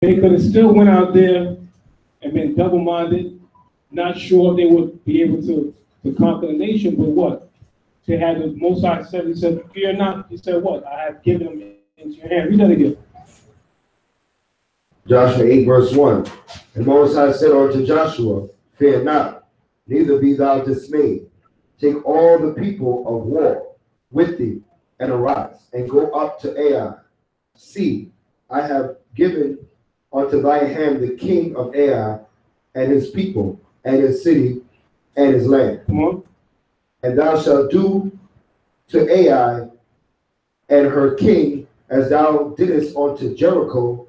They could have still went out there and been double-minded, not sure if they would be able to conquer the nation, but what? They had the Most High said, he said, fear not. He said what? I have given them into your hand. Read that again. Joshua 8, verse 1. And Moses said unto Joshua, fear not, neither be thou dismayed. Take all the people of war with thee, and arise, and go up to Ai. See, I have given unto thy hand the king of Ai, and his people, and his city, and his land. Come on. And thou shalt do to Ai and her king as thou didst unto Jericho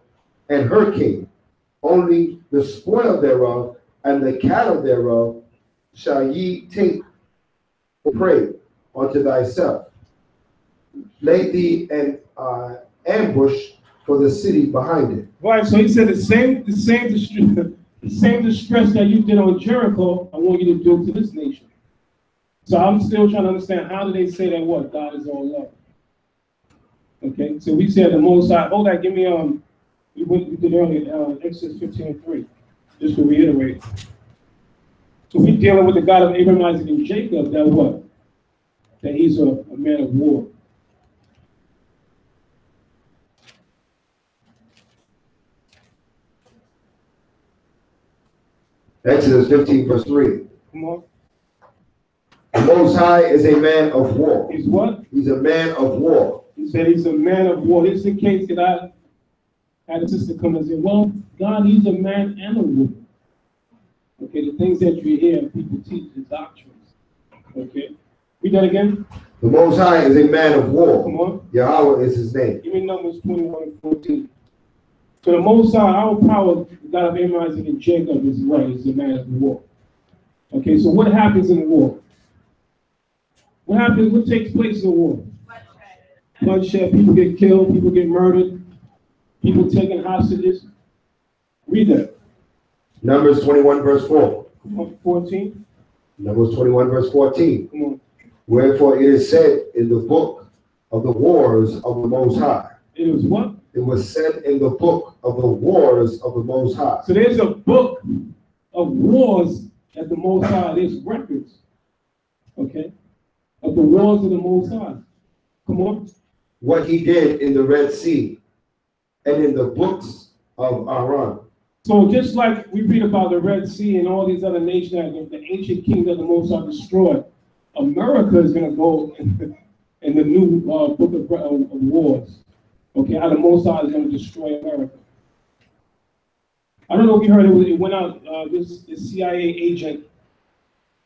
and her king. Only the spoil thereof and the cattle thereof shall ye take for prey unto thyself. Lay thee an ambush for the city behind it. Right, so he said the same distress that you did on Jericho, I want you to do to this nation. So I'm still trying to understand, how do they say that what? God is all love. Okay, so we said the Most High. Hold on, give me we did earlier, Exodus 15:3, just to reiterate. So we're dealing with the God of Abraham, Isaac, and Jacob, that what? That he's a man of war. Exodus 15, verse 3. Come on. The Most High is a man of war. He's what? He's a man of war. He said he's a man of war. This is the case that I had a sister come and say, well, God, he's a man and a woman. Okay, the things that you hear people teach is doctrines. Okay, read that again. The Most High is a man of war. Come on. Yahweh is his name. Give me Numbers 21:14. So the Most High, our power, God of Abraham, Isaac, and Jacob is what? Is a man of war. Okay, so what happens in war? What happens? What takes place in war? Bloodshed. People get killed. People get murdered. People taken hostages. Read that. Numbers 21, verse 4. Come on, 14. Numbers 21, verse 14. Come on. Wherefore it is said in the book of the wars of the Most High. It was what? It was said in the book of the wars of the Most High. So there's a book of wars at the Most High. There's records, okay, of the wars of the Most High. Come on. What he did in the Red Sea and in the books of Aaron. So just like we read about the Red Sea and all these other nations, the ancient kings that the Most High destroyed, America is going to go in the new book of wars. Okay, how the Most High is going to destroy America. I don't know if you heard it. It went out. This CIA agent.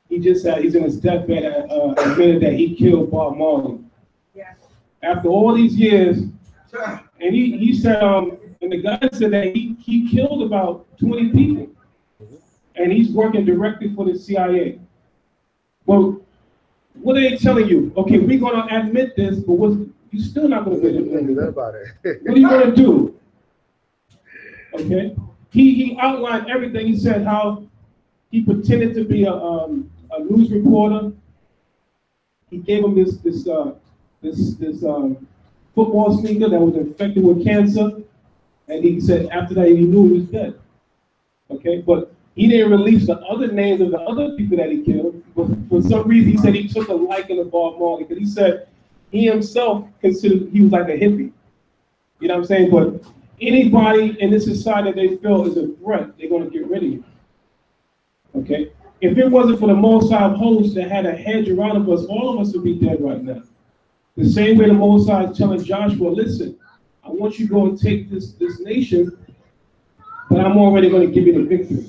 He's in his deathbed. Admitted that he killed Bob Marley. Yeah. After all these years, and he said, and the guy said that he killed about 20 people, and he's working directly for the CIA. Well, what are they telling you? Okay, we're going to admit this, but you're still not going to do anything about it. What are you going to do? Okay, he outlined everything. He said how he pretended to be a news reporter. He gave him this football sneaker that was infected with cancer, and he said after that he knew he was dead. Okay, but he didn't release the other names of the other people that he killed. But for some reason, he said he took a liking to Bob Marley because he said he himself considered he was like a hippie. You know what I'm saying? But anybody in this society that they feel is a threat, they're going to get rid of you. Okay? If it wasn't for the Most High host that had a hedge around of us, all of us would be dead right now. The same way the Most High is telling Joshua, listen, I want you to go and take this nation, but I'm already going to give you the victory.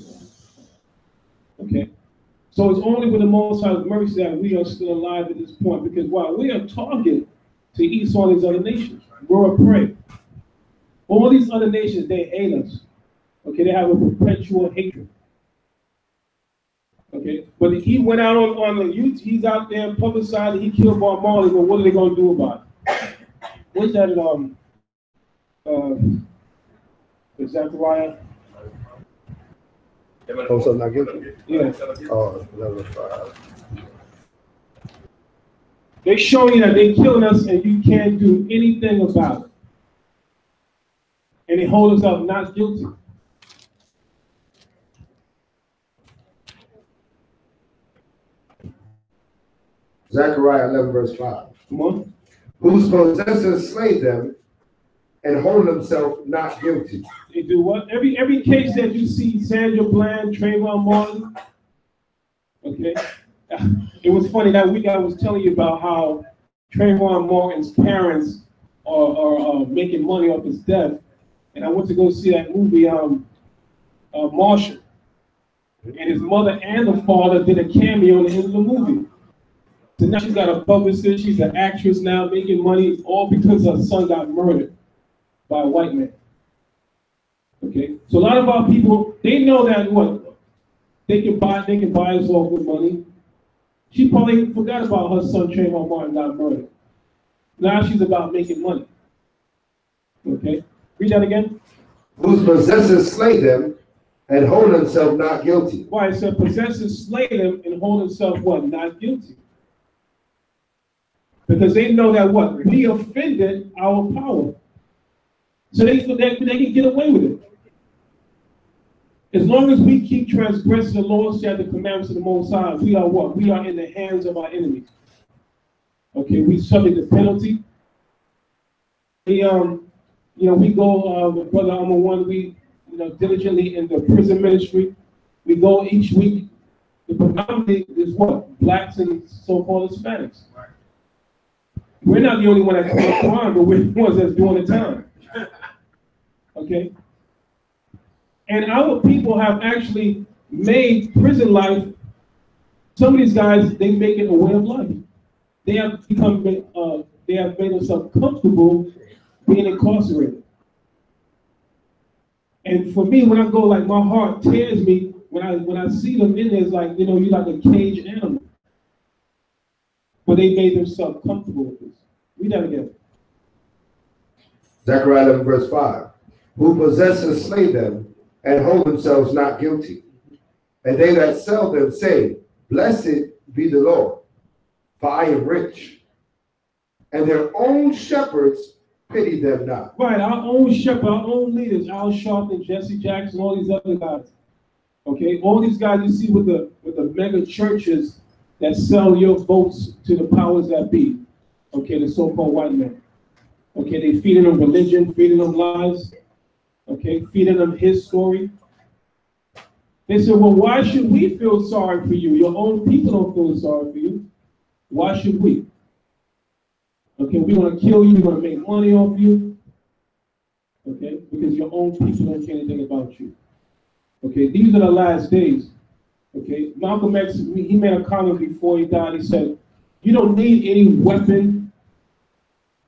Okay? So it's only with the Most High's mercy that we are still alive at this point, because while we are target to eat all these other nations, we're a prey. All these other nations, they hate us. Okay, they have a perpetual hatred. Okay, but he went out on the youth, he's out there publicizing, he killed Bob Marley, but what are they going to do about it? What's that in Zechariah? Oh, so not guilty? Yeah. Oh, level 5. They're showing you that they're killing us and you can't do anything about it. and they hold us up not guilty. Zechariah 11, verse 5. Come on. Whose possessors slay them and hold themselves not guilty. They do what? Every case that you see, Sandra Bland, Trayvon Martin, okay? It was funny, that week I was telling you about how Trayvon Martin's parents are making money off his death. And I went to go see that movie, Marshall. And his mother and the father did a cameo in the end of the movie. So now she's got a publicist, she's an actress now making money, all because her son got murdered by a white man. Okay? So a lot of our people, they know that what? They can buy us off with money. She probably forgot about her son Trayvon Martin got murdered. Now she's about making money. Okay? Read that again. Whose possessors slay them and hold themselves not guilty. Why? It said possessors slay them and hold themselves what? Not guilty. Because they know that what? We offended our power. So they can get away with it. As long as we keep transgressing the laws, the commandments of the Most High, we are what? We are in the hands of our enemies. Okay, we subject to penalty. We we go with Brother One, we diligently in the prison ministry. We go each week. The predominantly is what? Blacks and so-called Hispanics. We're not the only one that commits crime, but we're the ones that's doing the time. Okay? And our people have actually made prison life, some of these guys, they make it a way of life. They have become, they have made themselves comfortable being incarcerated. And for me, when I go, like, my heart tears me when I see them in there. It's like, you're like a caged animal. But they made themselves comfortable with this. Read that again. Zechariah 11, verse 5. Who possessors slay them and hold themselves not guilty. And they that sell them say, Blessed be the Lord, for I am rich. And their own shepherds pity them not. Right, our own shepherd, our own leaders, Al Sharpton, Jesse Jackson, all these other guys. Okay, all these guys you see with the mega churches that sell your votes to the powers that be. Okay, the so-called white men. Okay, they feeding them religion, feeding them lies. Okay, feeding them his story. They said, well, why should we feel sorry for you? Your own people don't feel sorry for you. Why should we? Okay, we want to kill you, we want to make money off you. Okay, because your own people don't care anything about you. Okay, these are the last days. Okay, Malcolm X, he made a comment before he died. He said, you don't need any weapon,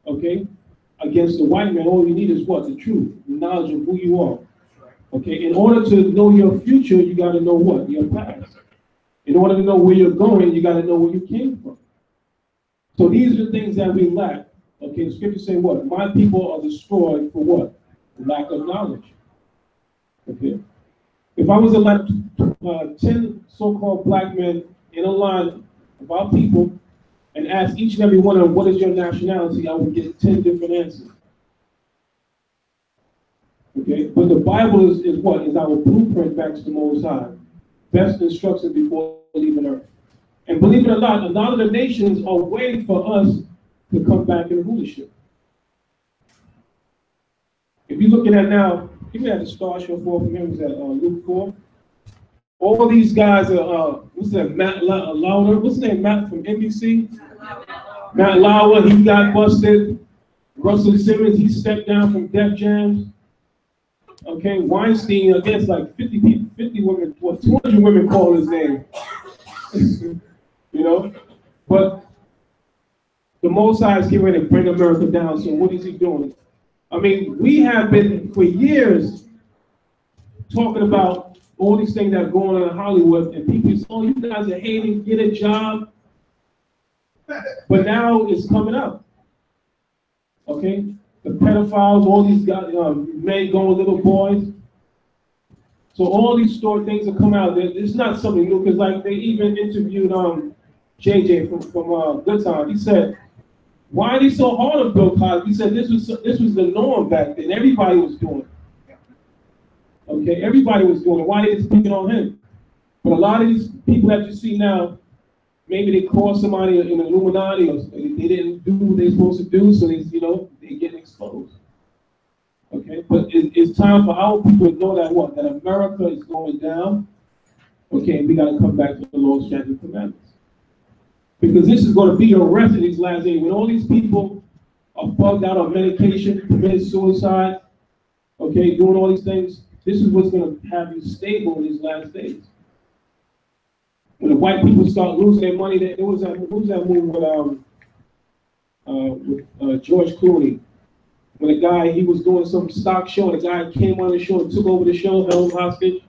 okay, against the white man. All you need is what? The truth, the knowledge of who you are. Okay, in order to know your future, you got to know what? Your past. In order to know where you're going, you got to know where you came from. So these are the things that we lack. Okay, the scripture say what? My people are destroyed for what? Lack of knowledge. Okay. If I was to let 10 so-called black men in a line of our people and ask each and every one of them, what is your nationality, I would get 10 different answers. Okay, but the Bible is what? Is our blueprint back to the Most High. Best instruction before leaving earth. And believe it or not, a lot of the nations are waiting for us to come back in rulership. If you're looking at now, give me that the star show 4 from him, is that Luke 4. All these guys are, what's that, Matt Lauer? What's his name, Matt from NBC? Matt Lauer, he got busted. Russell Simmons, he stepped down from Def Jam. Okay, Weinstein, I guess like 50 people, 50 women, well, 200 women call his name. But the Most High is getting ready to bring America down, so what is he doing? I mean, we have been for years talking about all these things that are going on in Hollywood, and people say, oh, you guys are hating, get a job. But now it's coming up. Okay? The pedophiles, all these guys, men going with little boys. So all these things are coming out. It's not something new, because like they even interviewed JJ from Good Time. He said, Why are they so hard on Bill Cosby? He said this was the norm back then. Everybody was doing it. Okay, everybody was doing it. Why are they speaking on him? But a lot of these people that you see now, maybe they caught somebody in Illuminati, or they didn't do what they're supposed to do, so they get exposed. Okay, but it's time for our people to know that America is going down. Okay, we got to come back to the Lord's statutes and commandments, because this is going to be your rest in these last days. When all these people are bugged out on medication, committing suicide, okay, doing all these things, this is what's going to have you stable in these last days. When the white people start losing their money, there was that movie with George Clooney. When a guy, he was doing some stock show, and a guy came on the show and took over the show, held him hostage.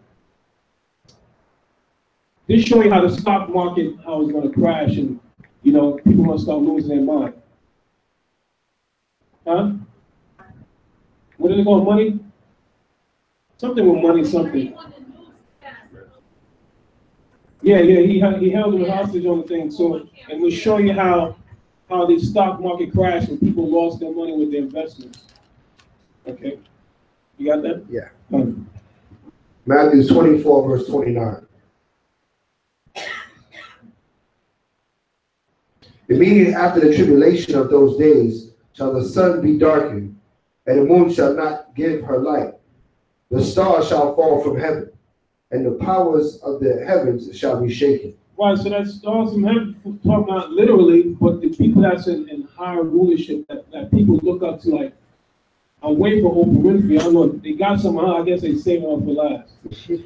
This showing you how the stock market, how it's going to crash, and people going to start losing their mind. Huh? What did it go, money? Something with money, something. Yeah, he held him hostage on the thing. So, and we'll show you how the stock market crashed and people lost their money with their investments. Okay, you got that? Yeah. Matthew 24, verse 29. Immediately after the tribulation of those days shall the sun be darkened, and the moon shall not give her light. The stars shall fall from heaven, and the powers of the heavens shall be shaken. Right, so that stars from heaven, talking about literally, but the people that's in higher rulership that people look up to, like, I'm waiting for Oprah Winfrey. I don't know, they got some of her, I guess they saved her for last.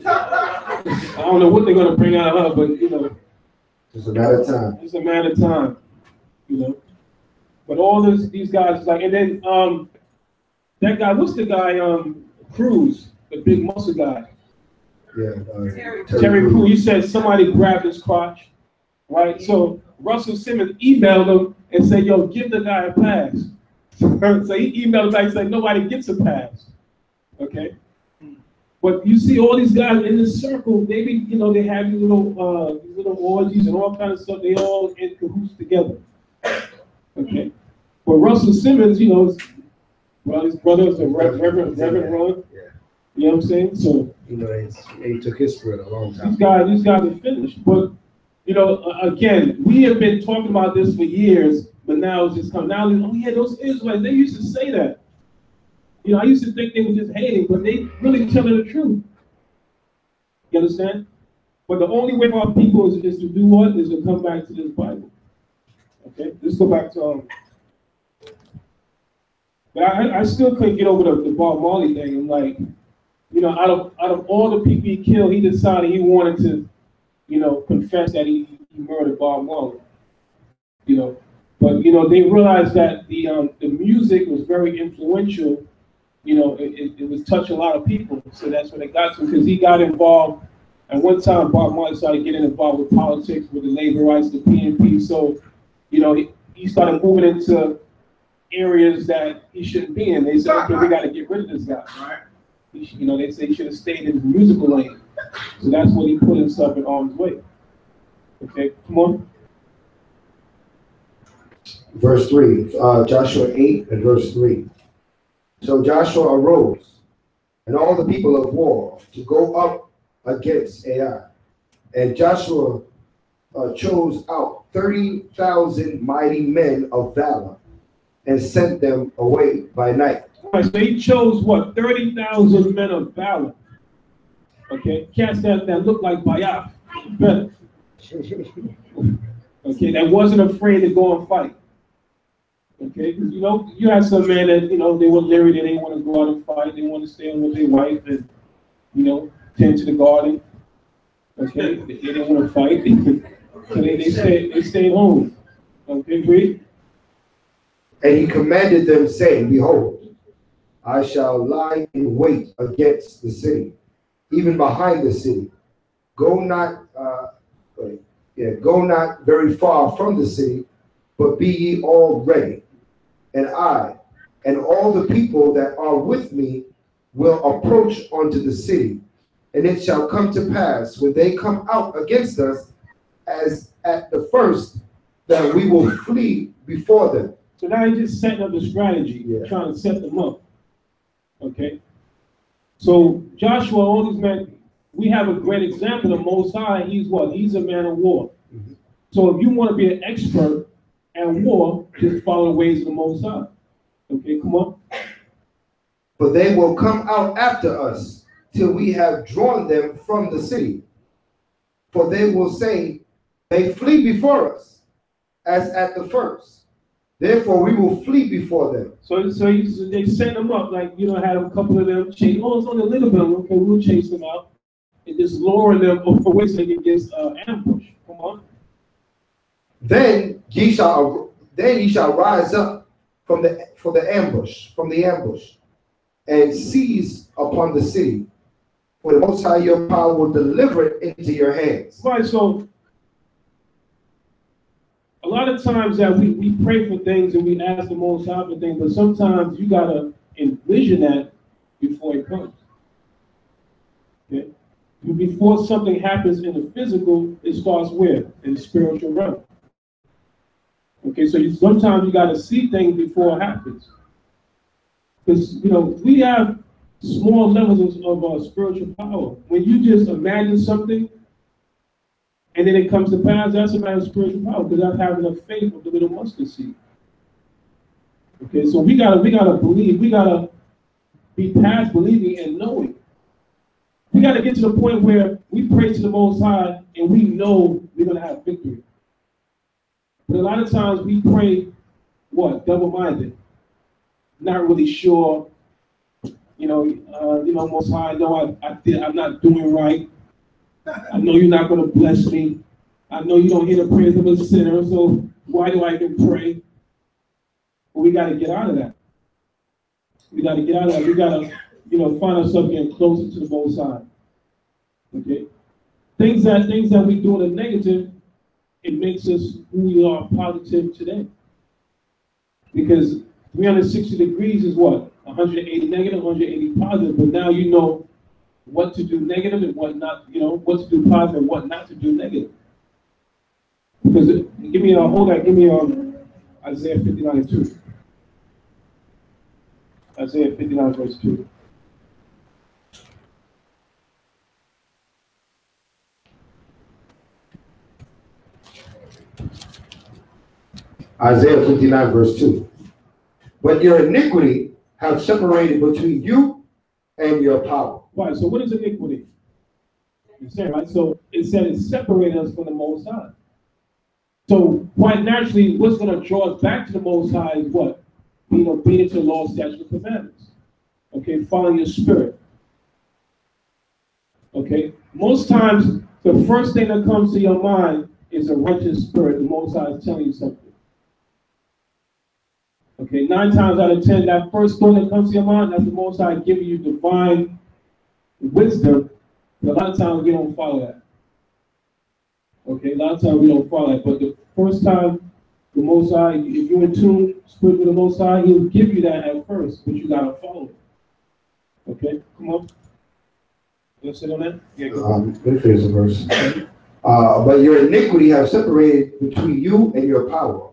I don't know what they're going to bring out of her, but, it's a matter of time. It's a matter of time, But all these guys, like, and then that guy, what's the guy, Cruz, the big muscle guy? Yeah, Terry Crews. He said somebody grabbed his crotch, right? So Russell Simmons emailed him and said, "Yo, give the guy a pass." So he emailed him back and said, "Nobody gets a pass." Okay, but you see all these guys in this circle. They be, they have these little orgies and all kinds of stuff. They all in cahoots together. Okay, but Russell Simmons, well, his brother is a Reverend Ron. You know what I'm saying? So he took his spirit a long time. These guys are finished. But again, we have been talking about this for years, but now it's just come. Now, oh yeah, those Israelites, they used to say that. I used to think they were just hating, but they really telling the truth. You understand? But the only way for our people is to do what? Is to come back to this Bible. Okay, let's go back to But I still couldn't get over the Bob Marley thing. I'm like, out of all the people he killed, he decided he wanted to, confess that he murdered Bob Marley. But they realized that the music was very influential. It was touching a lot of people, so that's when they got to him, because he got involved. At one time, Bob Marley started getting involved with politics, with the labor rights, the PNP. So, he started moving into areas that he shouldn't be in. They said, okay, we got to get rid of this guy. Right? They say he should have stayed in his musical lane. So that's when he put himself in harm's way. Okay, come on. Verse 3, Joshua 8 and verse 3. So Joshua arose, and all the people of war, to go up against Ai. And Joshua chose out 30,000 mighty men of valor, and sent them away by night. All right, so he chose what? 30,000 men of valor. Okay, cats that look like Bayaf. Okay, that wasn't afraid to go and fight. Okay, because you had some men that they were leery, they didn't want to go out and fight, they want to stay with their wife and tend to the garden. Okay, they didn't want to fight, so they stayed home. Okay, read. And he commanded them, saying, Behold, I shall lie in wait against the city, even behind the city. Go not very far from the city, but be ye all ready. And I and all the people that are with me will approach unto the city. And it shall come to pass, when they come out against us, as at the first, that we will flee before them. So now he's just setting up the strategy, Yeah. trying to set them up. Okay? So Joshua, all these men, we have a great example of Most High. He's what? He's a man of war. Mhm. So if you want to be an expert at war, just follow the ways of the Most High. Okay, come on. But they will come out after us till we have drawn them from the city. For they will say, they flee before us, as at the first. Therefore we will flee before them. So they send them up, like, had a couple of them chase. Oh, it's only a little bit. Okay, we'll chase them out. And just lowering them for which they can get ambush. Come on. Then ye shall rise up from the ambush, and seize upon the city. For the Most High your power will deliver it into your hands. Right, so a lot of times that we pray for things and we ask the Most High for things, but sometimes you gotta envision that before it comes. Okay? Before something happens in the physical, it starts where? In the spiritual realm. Okay, so sometimes you gotta see things before it happens. Because we have small levels of spiritual power. When you just imagine something and then it comes to pass, that's a matter of spiritual power, because that's having a faith of the little mustard seed. Okay, so we gotta believe, we gotta be past believing and knowing. We gotta get to the point where we pray to the Most High and we know we're gonna have victory. But a lot of times we pray, what? Double-minded. Not really sure. Most High, no, I'm not doing right. I know you're not going to bless me. I know you don't hear the prayers of a sinner, so why do I even pray? But we got to get out of that. We got to get out of that. We got to, find ourselves getting closer to the Most High. Okay? Things that we do in the negative, it makes us who we are positive today. Because 360 degrees is what? 180 negative, 180 positive. But now you know what to do negative and what not, what to do positive and what not to do negative. Because give me Isaiah 59:2. Isaiah 59 verse 2. Isaiah 59 verse 2. But your iniquity have separated between you and your power. Right, so what is iniquity? You say, right? So it said it separated us from the Most High. So quite naturally, what's going to draw us back to the Most High is what? Being obedient to the law, statutes, and commandments. Okay, following your spirit. Okay, most times the first thing that comes to your mind is a righteous spirit. The Most High is telling you something. Okay, 9 times out of 10, that first thought that comes to your mind, that's the Most High giving you divine wisdom. But a lot of times we don't follow that. Okay, a lot of times we don't follow that. But the first time the Most High, if you're in tune, spirit with the Most High, He'll give you that at first, but you gotta follow it. Okay, come on. Let's sit on that. Yeah, go. Here's the verse. But your iniquity have separated between you and your power,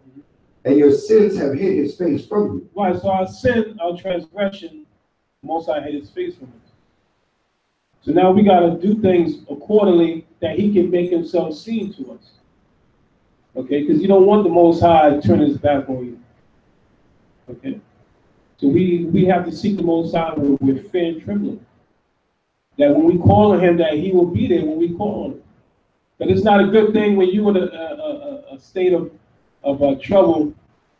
and your sins have hid His face from you. Right, so our sin, our transgression, Most High hid His face from us. So now we got to do things accordingly that He can make Himself seen to us. Okay, because you don't want the Most High to turn His back on you. Okay, so we have to seek the Most High with fear and trembling. That when we call on Him, that He will be there when we call on Him. But it's not a good thing when you're in a state of trouble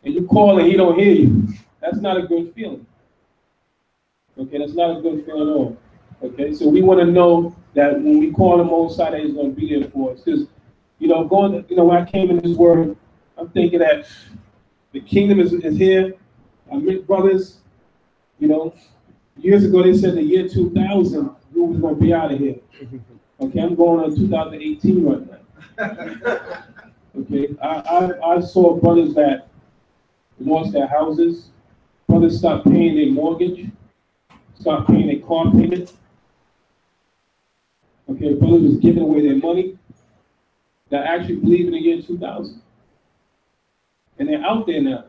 and you call and He don't hear you. That's not a good feeling. Okay, that's not a good feeling at all. Okay, so we want to know that when we call the Most High, that He's going to be there for us. Because, when I came in this world, I'm thinking that the kingdom is here. I met brothers, years ago they said the year 2000, we was going to be out of here. Okay, I'm going on 2018 right now. Okay, I saw brothers that lost their houses. Brothers stopped paying their mortgage, stopped paying their car payment. Okay, brothers was giving away their money that actually believe in the year 2000. And they're out there now.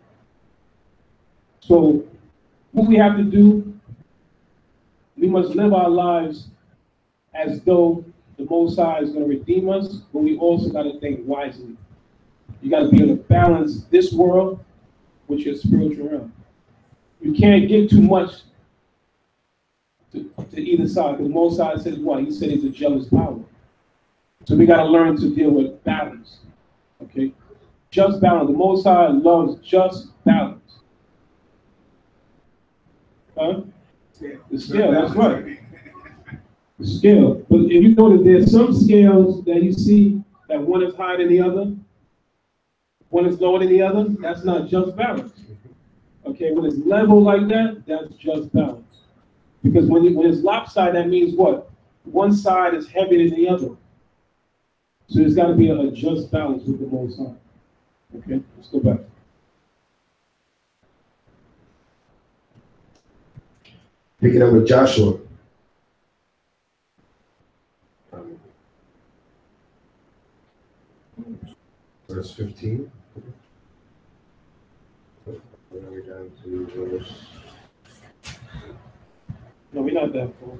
So what we have to do, we must live our lives as though the Most High is going to redeem us, but we also got to think wisely. You got to be able to balance this world with your spiritual realm. You can't give too much to either side, because the Most High says what? He said he's a jealous power. So we got to learn to deal with balance. Okay? Just balance. The Most High loves just balance. Huh? The scale, that's right. The scale. But if you notice, there's some scales that you see that one is higher than the other, one is lower than the other, that's not just balance. Okay, when it's level like that, that's just balance. Because when it's lopsided, that means what? One side is heavier than the other. So there's got to be a just balance with the Most High. Okay, let's go back. Picking up with Joshua. Verse 15. We're down to verse. No, we're not that far.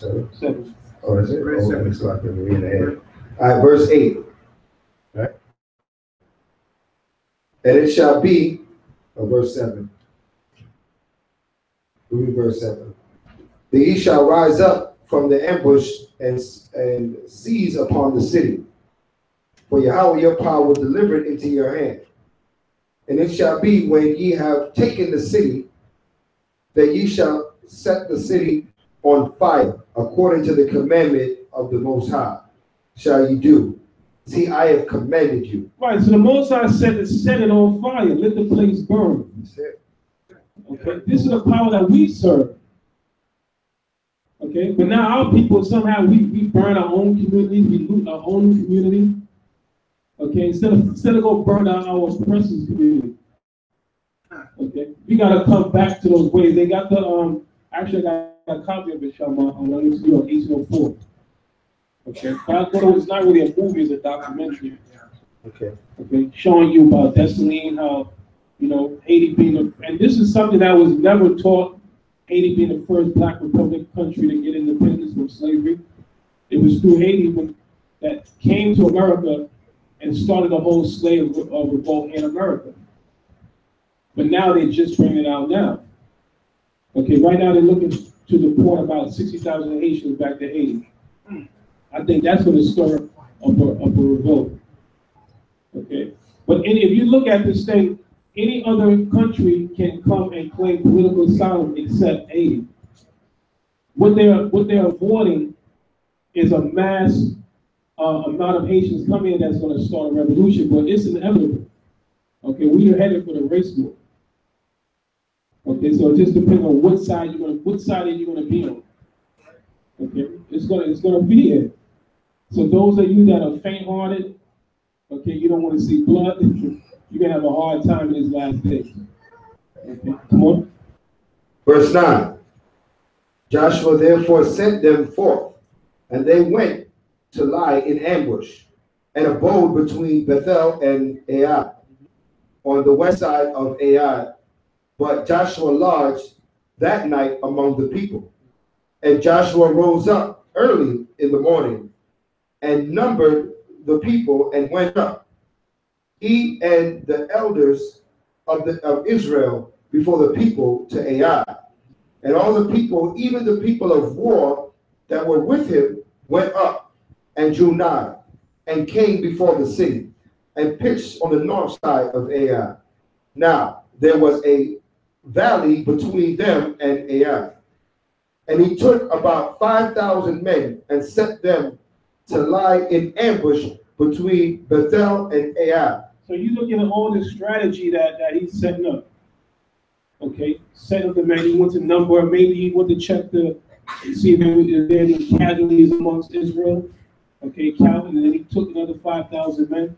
7. Oh, is it? Oh, 7 o'clock in the read ahead. All right, verse 8. All right. And it shall be, verse 7. Read verse 7. That ye shall rise up from the ambush and seize upon the city. For Yahweh your power will deliver it into your hand. And it shall be when ye have taken the city, that ye shall set the city on fire, according to the commandment of the Most High, shall ye do. See, I have commanded you. Right, so the Most High said to set it on fire, let the place burn. Okay, this is the power that we serve. Okay, but now our people, somehow we burn our own community, we loot our own community. Okay, instead of go burn out our oppressors' community. Okay, we gotta come back to those ways. They got the actually I got a copy of it, Shama, on 1804. Okay, but it's not really a movie; it's a documentary. Okay. Okay, showing you about destiny and how, you know, Haiti being and this is something that was never taught. Haiti being the first Black Republic country to get independence from slavery. It was through Haiti that came to America and started a whole slave revolt in America. But now they're just bringing it out now. Okay, right now they're looking to deport about 60,000 Haitians back to Haiti. I think that's going to stir up a revolt. Okay, but if you look at this thing, any other country can come and claim political asylum except Haiti. What they're avoiding is a mass amount of Haitians coming in that's going to start a revolution, but it's inevitable. Okay, we are headed for the race war. Okay, so it just depends on what side are you going to be on. Okay, it's gonna be it. So those of you that are faint-hearted, okay, you don't want to see blood, you're gonna have a hard time in these last days. Okay, come on. Verse 9. Joshua therefore sent them forth, and they went to lie in ambush, and abode between Bethel and Ai, on the west side of Ai. But Joshua lodged that night among the people. And Joshua rose up early in the morning, and numbered the people, and went up, he and the elders of Israel, before the people to Ai. And all the people, even the people of war that were with him, went up and drew nigh, and came before the city, and pitched on the north side of Ai. Now there was a valley between them and Ai. And he took about 5,000 men, and set them to lie in ambush between Bethel and Ai. So you look at all this strategy that he's setting up. Okay, set up the men. He wants a number. Maybe he wants to check to see if there are any casualties amongst Israel. Okay, count, and then he took another 5,000 men.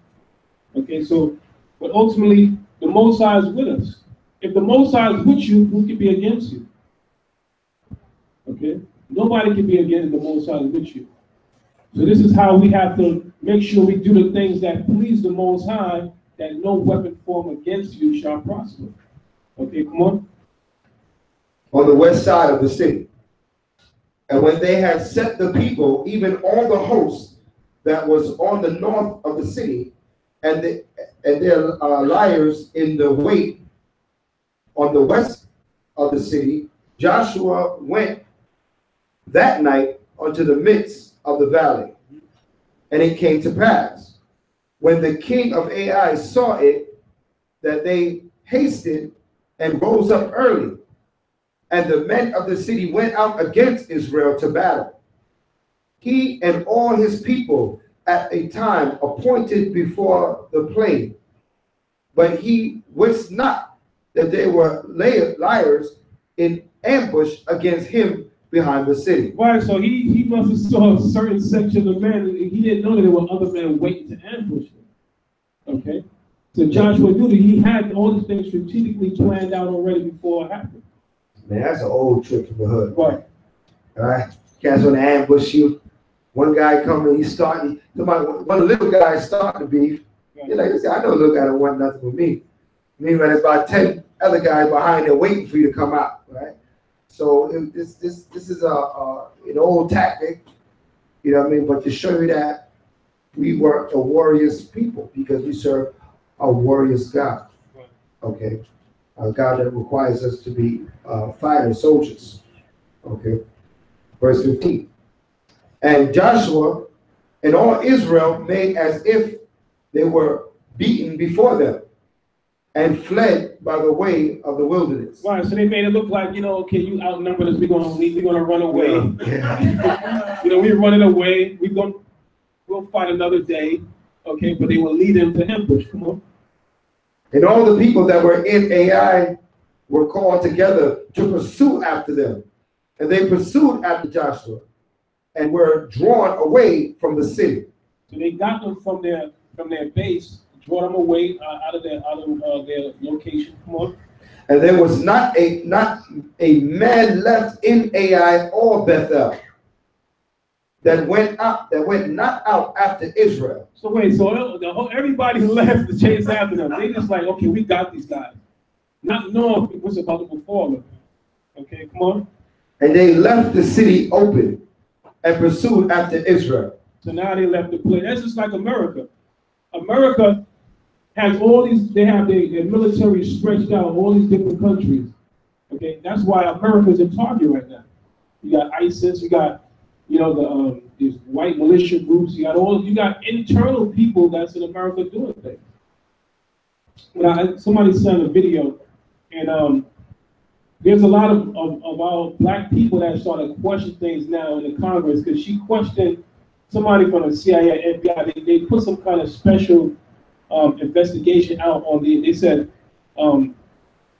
Okay, so, but ultimately, the Most High is with us. If the Most High is with you, who can be against you? Okay, nobody can be against the Most High is with you. So this is how we have to make sure we do the things that please the Most High, that no weapon formed against you shall prosper. Okay, come on the west side of the city. And when they had set the people, even all the host that was on the north of the city, and their liars in the wait on the west of the city, Joshua went that night unto the midst of the valley. And it came to pass, when the king of Ai saw it, that they hasted and rose up early, and the men of the city went out against Israel to battle, he and all his people at a time appointed before the plain. But he wist not that they were liars in ambush against him behind the city. Right, so he must have saw a certain section of men. He didn't know that there were other men waiting to ambush him. Okay? So Joshua knew that he had all these things strategically planned out already before it happened. Man, that's an old trick from the hood. Right. All right? Cats want to ambush you. One guy coming, he's starting, one of the little guys starting the beef. You're like, listen, I know a little guy don't want nothing with me. Meanwhile, there's about 10 other guys behind there waiting for you to come out, right? So this is an old tactic, you know what I mean? But to show you that we were a warriors people because we serve a warriors God, okay? A God that requires us to be fighting soldiers, okay? Verse 15. And Joshua and all Israel made as if they were beaten before them and fled by the way of the wilderness. Right, so they made it look like, okay, you outnumbered us, we're gonna run away. Yeah. We're running away, we'll fight another day, okay, but they will lead them to ambush. Come on. And all the people that were in Ai were called together to pursue after them. And they pursued after Joshua and were drawn away from the city. So they got them from their base, brought them away out of their location. Come on. And there was not a man left in Ai or Bethel that went not out after Israel. So wait, so everybody left to chase after them. They just like, okay, we got these guys, not knowing what's about to befall them. Okay, come on. And they left the city open and pursued after Israel. So now they left the place. That's just like America. America has all these, they have their military stretched out, all these different countries. Okay, that's why America's in target right now. You got ISIS, you got, these white militia groups, you got internal people that's in America doing things. Somebody sent a video, and there's a lot of our black people that started to question things now in the Congress, because she questioned somebody from the CIA, FBI. They put some kind of special investigation out on they said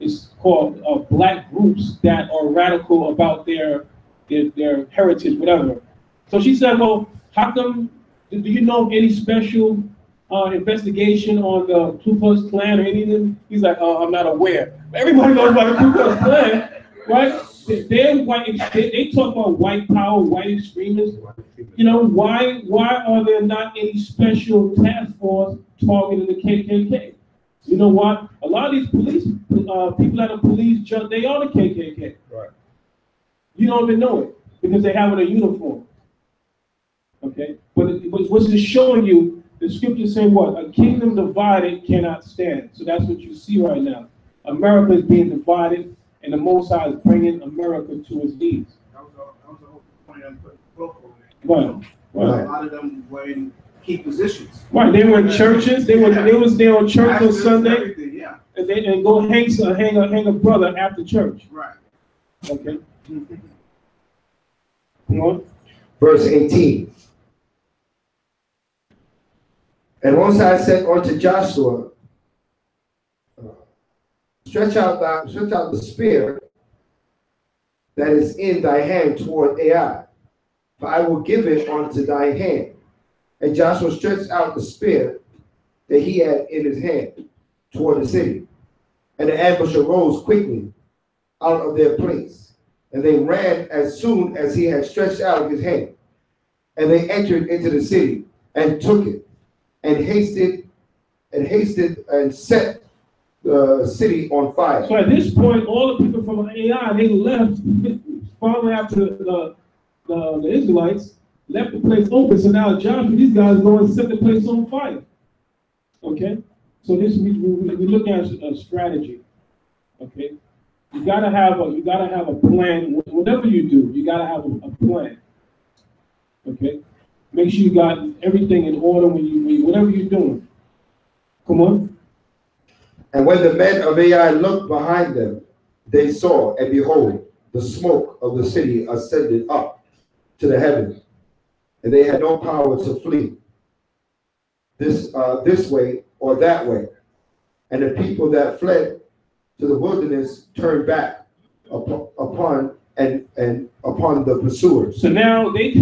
it's called black groups that are radical about their heritage, whatever. So she said, well, how come, do you know of any special investigation on the Ku Klux Klan or anything? He's like, I'm not aware. Everybody knows about the Ku Klux Klan, right? They talk about white power, white extremists. Why are there not any special task force targeting the KKK? You know what? A lot of these police people that are police, they are the KKK. Right. You don't even know it because they have it in a uniform. Okay, but what's it showing you? The scripture saying what? A kingdom divided cannot stand. So that's what you see right now. America is being divided, and the Most High is bringing America to its knees. That was the whole point of putting both on there. Right. A lot of them were in key positions. Right. They were in churches. They was there on church on Sunday. Yeah. And go hang a brother after church. Right. Okay. Come on. Verse 18. And Moses said unto Joshua, stretch out the spear that is in thy hand toward Ai, for I will give it unto thy hand. And Joshua stretched out the spear that he had in his hand toward the city. And the ambush arose quickly out of their place. And they ran as soon as he had stretched out his hand. And they entered into the city and took it, and hasted and set the city on fire. So at this point, all the people from AI, they left, following after the Israelites, left the place open. So now Joshua, these guys go and set the place on fire. Okay? So this we look at a strategy. Okay? You gotta have a plan. Whatever you do, you gotta have a plan. Okay? Make sure you got everything in order when whatever you're doing. Come on. And when the men of Ai looked behind them, they saw, and behold, the smoke of the city ascended up to the heaven, and they had no power to flee this way or that way. And the people that fled to the wilderness turned back upon the pursuers. So now they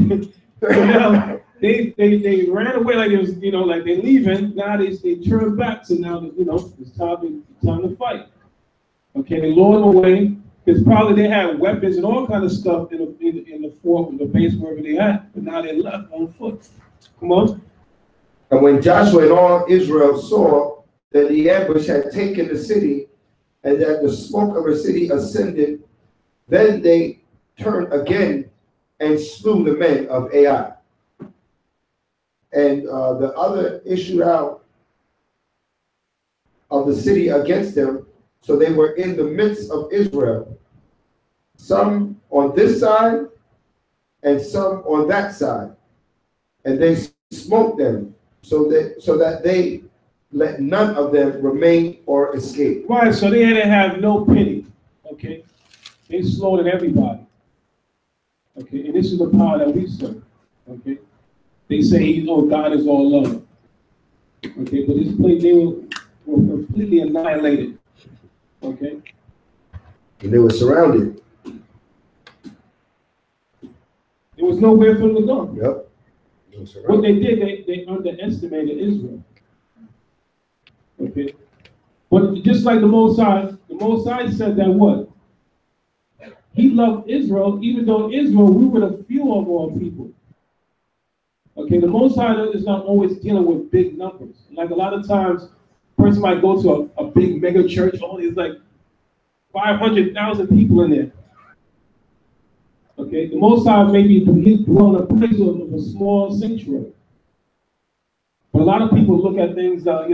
ran away like it was, like they're leaving. Now they turn back. So now, it's time to fight. Okay, they lured them away because probably they had weapons and all kind of stuff in the fort, in the base, wherever they at. But now they left on foot. Come on. And when Joshua and all Israel saw that the ambush had taken the city and that the smoke of the city ascended, then they turned again and slew the men of Ai. And the other issued out of the city against them. So they were in the midst of Israel, some on this side and some on that side. And they smote them so that they let none of them remain or escape. Right, so they had to have no pity. Okay? They slaughtered everybody. Okay, and this is the power that we serve. Okay? They say, God is all love. Okay, but this place, they were completely annihilated. Okay? And they were surrounded. There was nowhere for them to go. Yep. What they did, they underestimated Israel. Okay? But just like the Most High said that what? He loved Israel, even though Israel, we were the few of all people. Okay, the Most High is not always dealing with big numbers. Like a lot of times, a person might go to a big mega church, there's like 500,000 people in there. Okay, the Most High maybe dwell in a place of a small sanctuary. But a lot of people look at things that,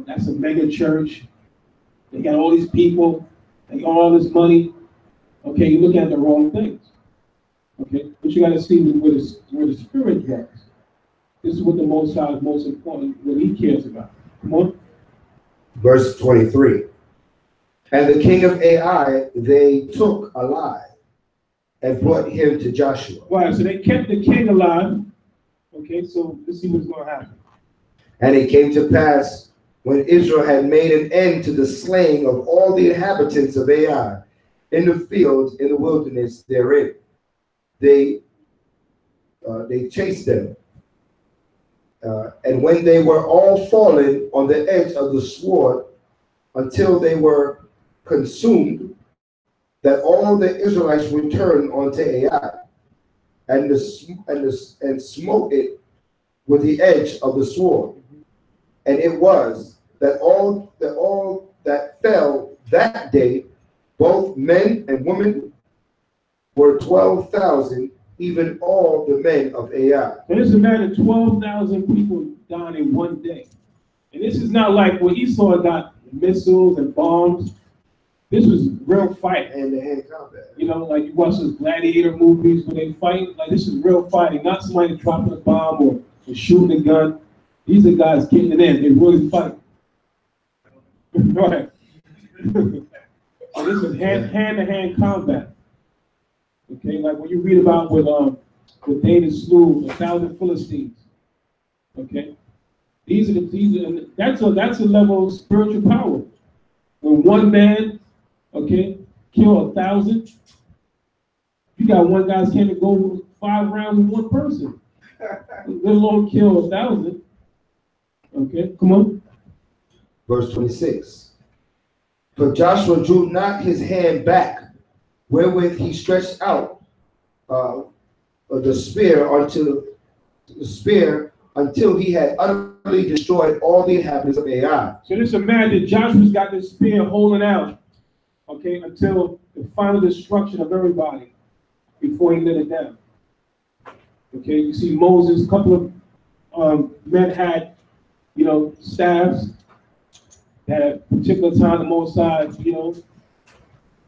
that's a mega church. They got all these people, they got all this money. Okay, you're looking at the wrong things. Okay, but you got to see where the spirit dwells. This is what the Most High is most important, what He cares about. Come on. Verse 23. And the king of Ai they took alive and brought him to Joshua. Right, so they kept the king alive. Okay, so let's see what's going to happen. And it came to pass when Israel had made an end to the slaying of all the inhabitants of Ai in the fields in the wilderness therein, they chased them. And when they were all fallen on the edge of the sword until they were consumed, that all the Israelites returned unto Ai and smote it with the edge of the sword. And it was that all that fell that day, both men and women, were 12,000, even all the men of Ai. And this is imagine 12,000 people dying in one day. And this is not like what Esau got missiles and bombs. This was real fight. Hand-to-hand combat. Like you watch those gladiator movies where they fight. Like this is real fighting, not somebody dropping a bomb or shooting a gun. These are guys getting it in. They really fight. Right. So this is hand-to-hand combat. Okay, like when you read about with David slew 1,000 Philistines. Okay, that's a level of spiritual power. When one man, okay, kill 1,000, you got one guy's can't go 5 rounds with one person. Let alone kill 1,000. Okay, come on. Verse 26. But Joshua drew not his hand back, wherewith he stretched out the spear until he had utterly utterly destroyed all the inhabitants of Ai. So just imagine Joshua's got this spear holding out, okay, until the final destruction of everybody before he let it down. Okay, you see Moses, a couple of men had, staffs. At a particular time, the Most High,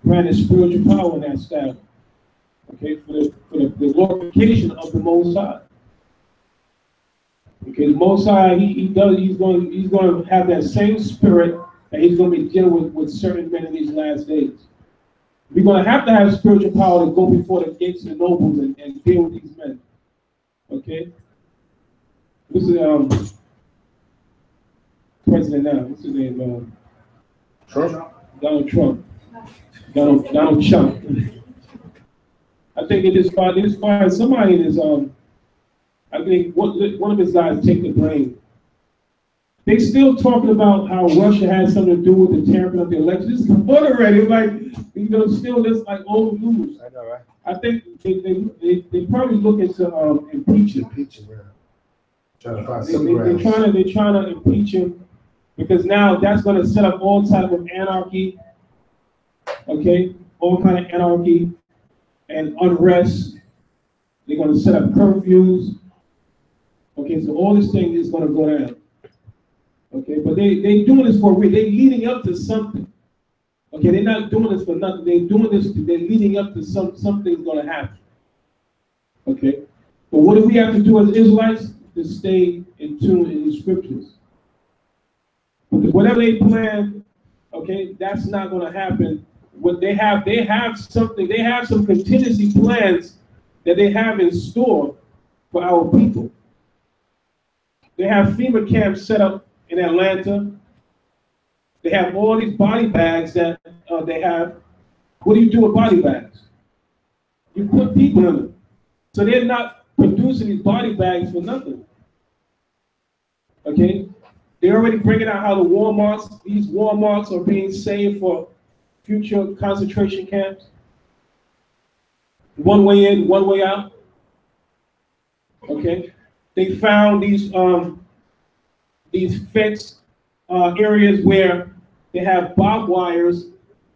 granted spiritual power in that staff. Okay, for the glorification of the Most High. Okay, the Most High, he's going to have that same spirit that he's going to be dealing with certain men in these last days. We're going to have spiritual power to go before the gates of the nobles and deal with these men. Okay, this is president now. What's his name? Trump? Donald Trump. Donald Trump. I think they just find somebody in his I think one of his guys take the blame. They still talking about how Russia has something to do with the tampering of the election. This is fun already. Like, still this like old news. I know, right? I think they probably look into impeach him. Trying to find They're trying to impeach him because now that's going to set up all type of anarchy. Okay, all kind of anarchy and unrest. They're going to set up curfews. Okay, so all this thing is going to go down. Okay, but they doing this for real. They're leading up to something. Okay, they're not doing this for nothing. They're doing this. They're leading up to something's going to happen. Okay, but what do we have to do as Israelites? To stay in tune in the scriptures. Because whatever they plan, okay, that's not going to happen. What they have something. They have some contingency plans that they have in store for our people. They have FEMA camps set up in Atlanta. They have all these body bags that they have. What do you do with body bags? You put people in them. So they're not producing these body bags for nothing. Okay? They're already bringing out how these Walmarts are being saved for future concentration camps. One way in, one way out. Okay? They found these fenced areas where they have barbed wires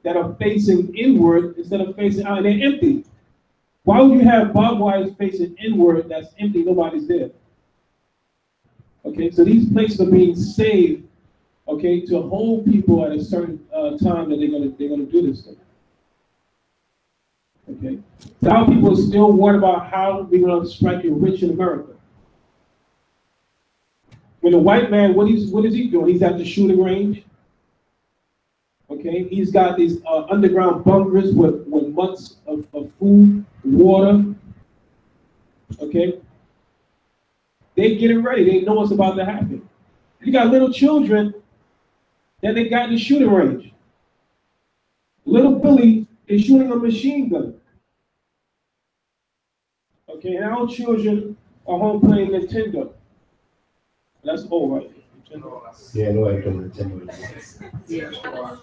that are facing inward instead of facing out, and they're empty. Why would you have barbed wires facing inward that's empty, nobody's there? Okay, so these places are being saved, okay, to hold people at a certain time that they're gonna do this thing. Okay, so our people are still worried about how we're gonna strike it rich in America. When the white man, what is he doing? He's at the shooting range. Okay, he's got these underground bunkers with months of food, water. Okay, they get it ready. They know what's about to happen. You got little children that they got in the shooting range. Little Billy is shooting a machine gun. Okay, and our children are home playing Nintendo. That's old, right? Yeah, no, I can Nintendo. PS4.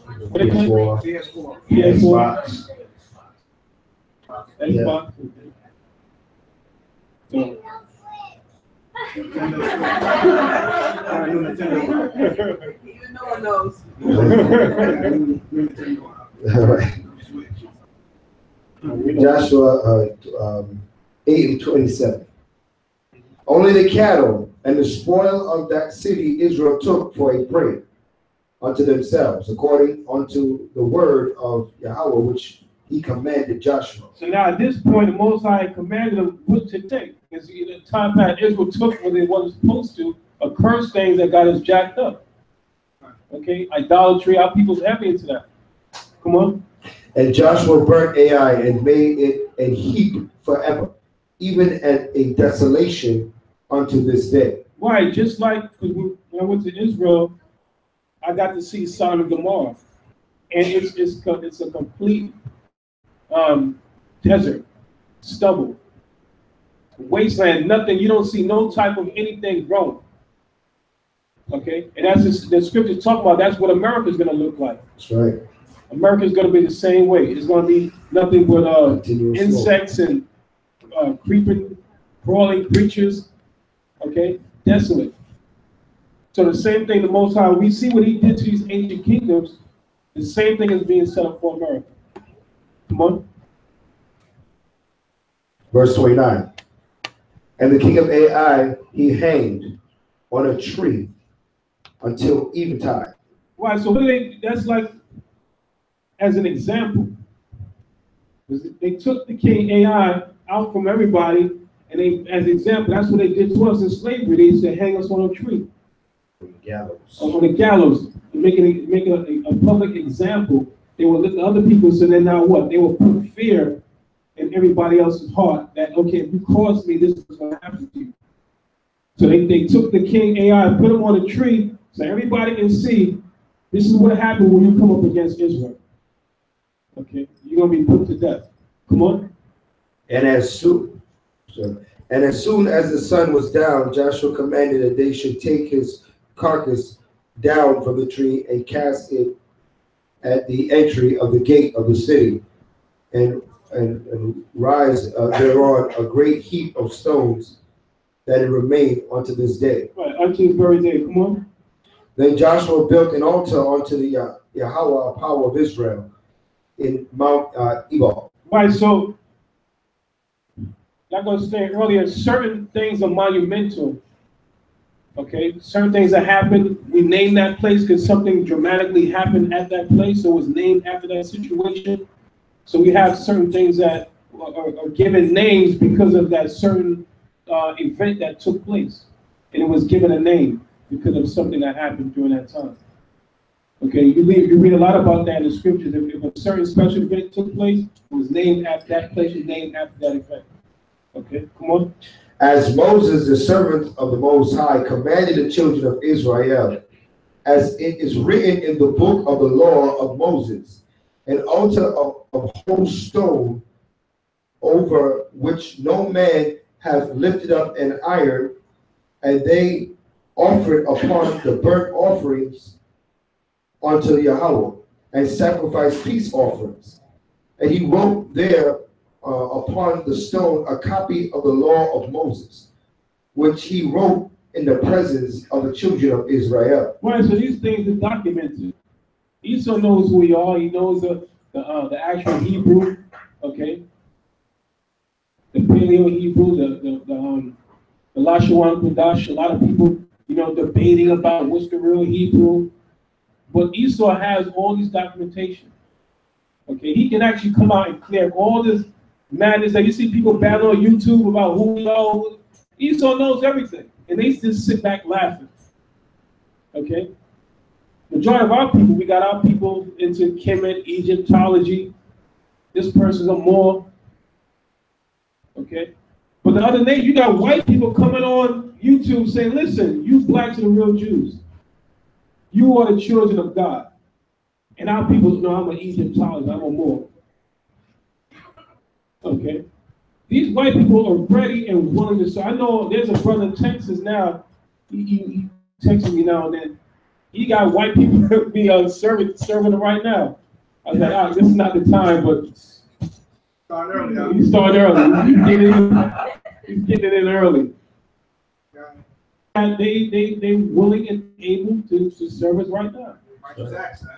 Xbox. Xbox. So, Even no one knows. All right. Joshua 8:27. Only the cattle and the spoil of that city Israel took for a prey unto themselves, according unto the word of Yahweh, which he commanded Joshua. So now at this point, the Most High commanded them what to take. Because the time that Israel took what they wasn't supposed to, accursed things that got us jacked up. Okay, idolatry, our people's heavy into that. Come on. And Joshua burnt Ai and made it a heap forever, even at a desolation unto this day. Right, just like when I went to Israel, I got to see Sodom and Gomorrah, and it's a complete desert, stubble, wasteland, nothing. You don't see no type of anything growing. Okay, and that's just, the scriptures talk about. That's what America's going to look like. That's right. America's going to be the same way. It's going to be nothing but insects and creeping, crawling creatures. Okay, desolate. So the same thing, the Most High, we see what he did to these ancient kingdoms, the same thing is being set up for America. Come on. Verse 29. And the king of Ai he hanged on a tree until eventide. Right, so what do they, that's like, as an example, they took the king AI out from everybody, and they, as an example, that's what they did to us in slavery. They used to hang us on a tree. Gallows. On the gallows, making a public example. They would look at other people, so then now what? They will put fear in everybody else's heart that, okay, if you cross me, this is going to happen to you. So they took the king AI, put him on a tree, so everybody can see this is what happened when you come up against Israel. Okay, you're going to be put to death. Come on. And as soon as the sun was down, Joshua commanded that they should take his carcass down from the tree and cast it at the entry of the gate of the city, and rise thereon a great heap of stones that it remained unto this day. Right, unto this very day. Come on. Then Joshua built an altar unto the Yahweh, power of Israel, in Mount Ebal. Right, so like I was saying earlier, certain things are monumental. Okay, certain things that happened, we name that place because something dramatically happened at that place, so it was named after that situation. So we have certain things that are given names because of that certain event that took place, and it was given a name because of something that happened during that time. Okay, you read a lot about that in the scriptures. If a certain special event took place, it was named after that place, was named after that event. Okay, come on. As Moses, the servant of the Most High, commanded the children of Israel, as it is written in the book of the law of Moses, an altar of whole stone, over which no man hath lifted up an iron, and they offered upon the burnt offerings unto Yahweh, and sacrificed peace offerings. And he wrote there upon the stone a copy of the law of Moses, which he wrote in the presence of the children of Israel. Right, so these things are documented. Esau knows who we are. He knows the actual Hebrew, okay? The Paleo Hebrew, the Lashawan Kodash. A lot of people, debating about what's the real Hebrew. But Esau has all these documentation. Okay, he can actually come out and clear all this madness that you see people battle on YouTube about who we are. Esau knows everything, and they just sit back laughing. Okay, majority of our people, we got our people into Kemet, Egyptology. This person's a Moor. Okay, but the other day you got white people coming on YouTube saying, "Listen, you blacks are the real Jews. You are the children of God." And our people know I'm an Egyptologist, I'm a Moor. Okay. These white people are ready and willing to. So I know there's a brother in Texas now. He texts me now and then. He got white people be serving it right now. I was like, this is not the time, but Start early, huh? you start early. He's getting it in early. And they willing and able to serve us right now. Michael Jackson.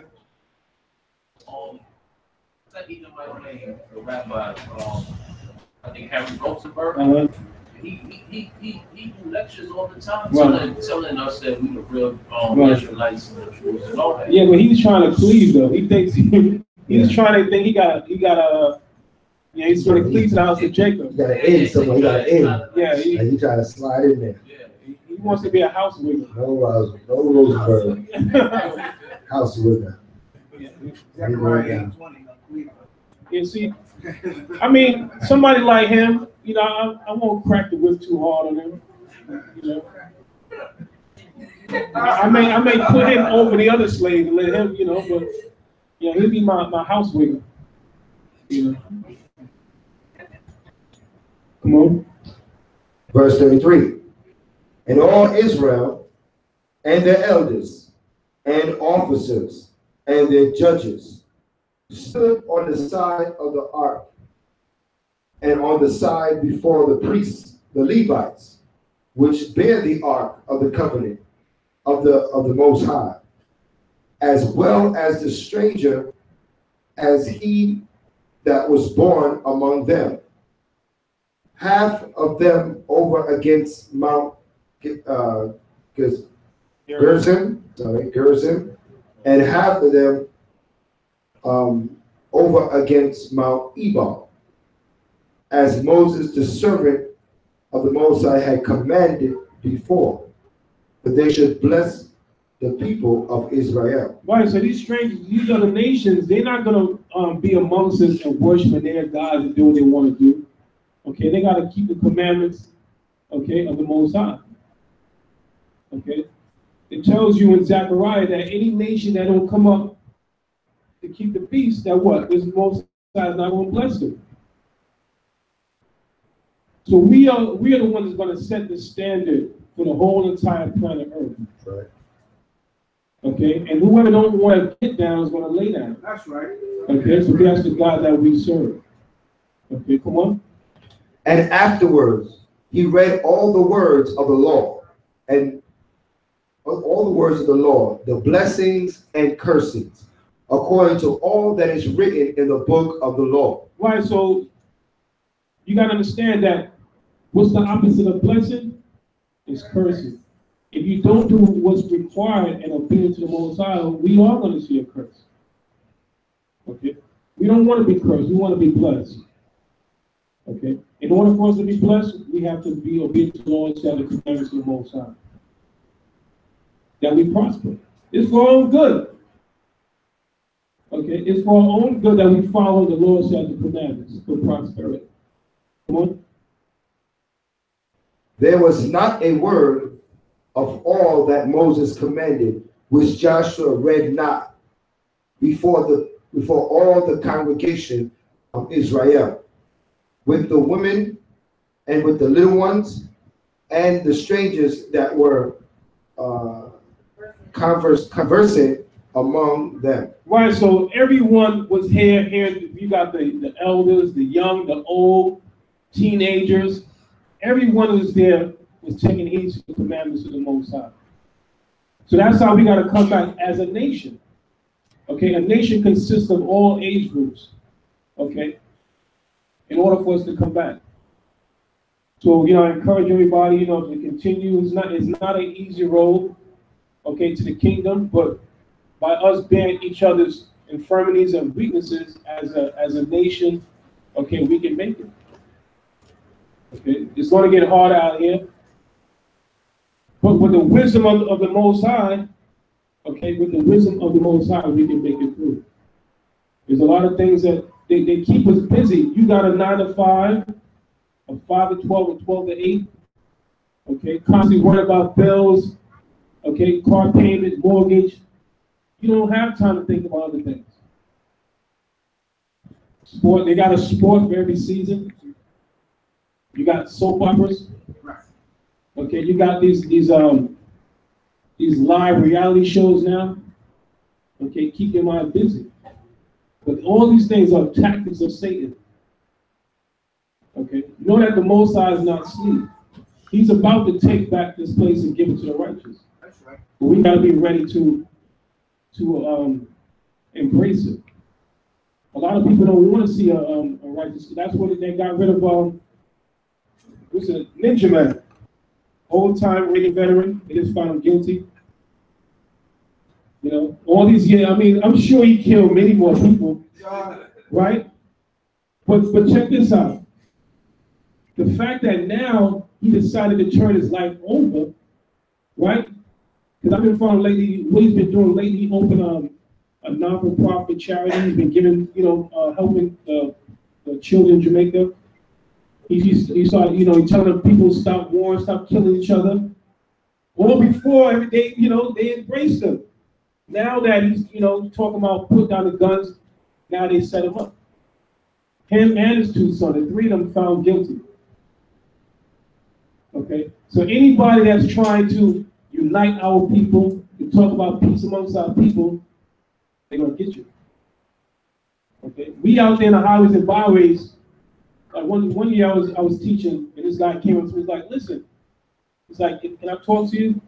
That Edomite name, the rabbi, I think Harry Rosenberg. He do lectures all the time, telling us that we the real Israelites and the Jews and all that. Yeah, but he's trying to cleave though. He thinks he's trying to think he got he's trying to cleave to the house of Jacob. He got an end somewhere. He got an end. Yeah, and he trying to slide in there. Yeah. He wants to be a house wigger. No Rosenberg. House wigger. Zechariah 8:20. You see, I mean, somebody like him, I won't crack the whip too hard on him. I may put him over the other slave and let him, but he'll be my house wigger. Come on. Verse 33. And all Israel and their elders and officers and their judges stood on the side of the ark and on the side before the priests, the Levites, which bear the ark of the covenant, of the Most High, as well as the stranger, as he that was born among them. Half of them over against Mount Gerizim, and half of them over against Mount Ebal, as Moses, the servant of the Most High, had commanded before, that they should bless the people of Israel. Right, so these strangers, these other nations, they're not going to be amongst us and worshiping their gods and do what they want to do. Okay, they got to keep the commandments, okay, of the Most High. Okay, it tells you in Zechariah that any nation that don't come up to keep the peace, that what? This Most High is not going to bless them. So we are the ones that's going to set the standard for the whole entire planet Earth. Right. Okay, and whoever don't want to get down is going to lay down. That's right. Okay, so that's the God that we serve. Okay, come on. And afterwards, he read all the words of the law, and all the words of the law, the blessings and cursings, according to all that is written in the book of the law. Right, so you got to understand that what's the opposite of blessing? It's cursing. If you don't do what's required and obedient to the Most High, we are going to see a curse. Okay? We don't want to be cursed. We want to be blessed. Okay? In order for us to be blessed, we have to be obedient to the Lord and the commandments of the Most High. That we prosper. It's for our own good. Okay? It's for our own good that we follow the Lord's commandments for prosperity. Come on. There was not a word of all that Moses commanded, which Joshua read not before all the congregation of Israel, with the women and with the little ones and the strangers that were conversing among them. Right, so everyone was here. You got the elders, the young, the old, teenagers. Everyone was there, was taking heed to the commandments of the Most High. So that's how we got to come back as a nation. Okay, a nation consists of all age groups. Okay, in order for us to come back. So, I encourage everybody, to continue. It's not an easy road, okay, to the kingdom, but by us bearing each other's infirmities and weaknesses as a nation, okay, we can make it. Okay, it's going to get hard out here. But with the wisdom of the Most High, okay, with the wisdom of the Most High, we can make it through. There's a lot of things that they keep us busy. You got a 9 to 5, a 5 to 12, a 12 to 8. Okay, constantly worried about bills, okay, car payment, mortgage. You don't have time to think about other things. Sport, they got a sport for every season. You got soap operas. Okay, you got these live reality shows now. Okay, keep your mind busy. But all these things are tactics of Satan. Okay, know that the Most High is not asleep. He's about to take back this place and give it to the righteous. That's right. But we got to be ready to embrace it. A lot of people don't want to see a righteous. That's what they got rid of. What's it? Ninja Man, old-time Reagan veteran. They just found him guilty. All these years. I mean, I'm sure he killed many more people, right? But check this out. The fact that now he decided to turn his life over, right? Because I've been following lately, what he's been doing lately, he opened a non-for-profit charity. He's been giving, helping the children in Jamaica. He started, he's telling people stop warring, stop killing each other. All before, they embraced him. Now that he's, talking about put down the guns, now they set him up. Him and his 2 sons, the 3 of them found guilty. Okay, so anybody that's trying to unite our people, to talk about peace amongst our people, they're gonna get you. Okay, we out there in the highways and byways. Like one year I was teaching, and this guy came up to me, he's like, listen, he's like, can I talk to you?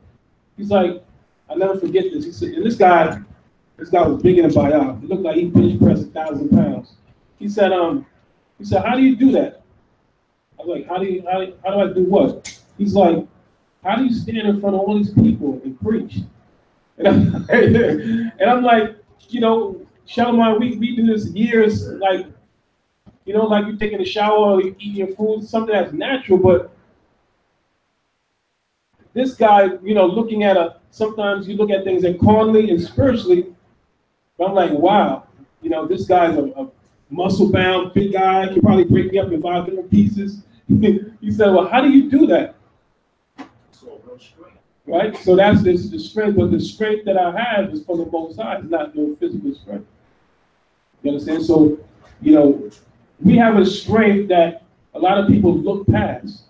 He's like, I'll never forget this. He said, and this guy was big in the bayou. He looked like he bench pressed 1,000 pounds. He said, how do you do that? I was like, how do I do what? He's like, how do you stand in front of all these people and preach? And I'm like, you know, Shalimar, we do this years, like, you know, like you're taking a shower or you eat your food, something that's natural, but this guy, you know, looking at sometimes you look at things carnally and spiritually, but I'm like, wow, you know, this guy's a muscle-bound, big guy, can probably break me up in 5 different pieces. He said, well, how do you do that? Right? So that's the strength, but the strength that I have is from the Most High. It's not no physical strength. You understand? So, you know, we have a strength that a lot of people look past.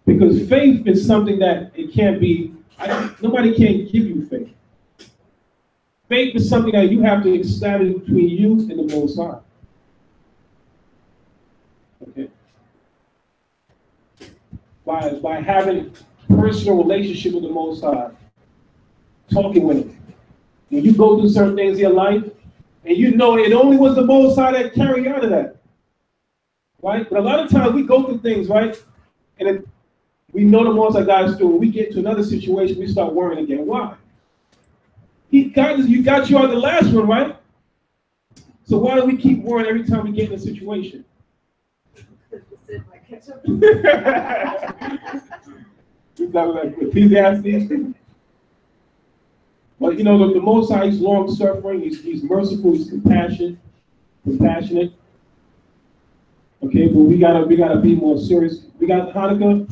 Because faith is something that it can't be, nobody can give you faith. Faith is something that you have to establish between you and the Most High. Okay? By having personal relationship with the Most High, talking with Him. When you go through certain things in your life, and you know it only was the Most High that carried you out of that. Right? But a lot of times we go through things, right? And we know the Most High God's through. When we get to another situation, we start worrying again. Why? You got you out of the last one, right? So why do we keep worrying every time we get in a situation? Is that like Ecclesiastes? But you know, the Most High is long suffering, he's merciful, he's compassionate. Okay, but we gotta be more serious. We got Hanukkah,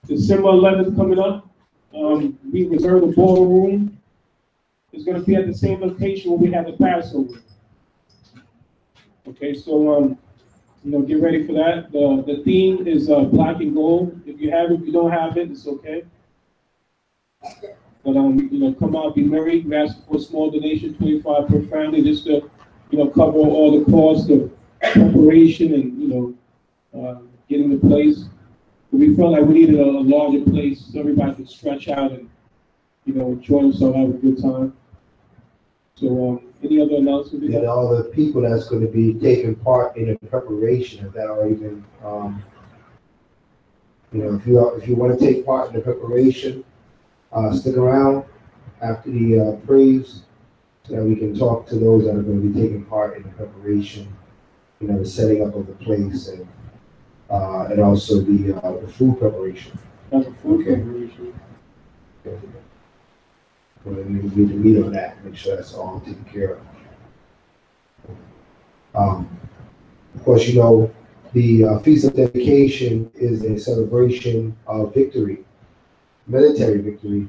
December 11th coming up. We reserve the ballroom. It's gonna be at the same location where we had the Passover. Okay, so you know, get ready for that. The theme is black and gold. If you have it, if you don't have it, it's okay. But you know, come out, be merry. We ask for a small donation, 25 per family, just to, you know, cover all the costs of preparation and, you know, getting the place. But we felt like we needed a larger place so everybody could stretch out and, you know, enjoy themselves, have a good time. So, any other announcements? And all the people that's going to be taking part in the preparation of that, or even, you know, if you want to take part in the preparation, stick around after the praise, so that we can talk to those that are going to be taking part in the preparation, you know, the setting up of the place, and also the food preparation. That's a food preparation. Okay. We need to meet on that, make sure that's all taken care of. Of course, you know, the Feast of Dedication is a celebration of victory, military victory,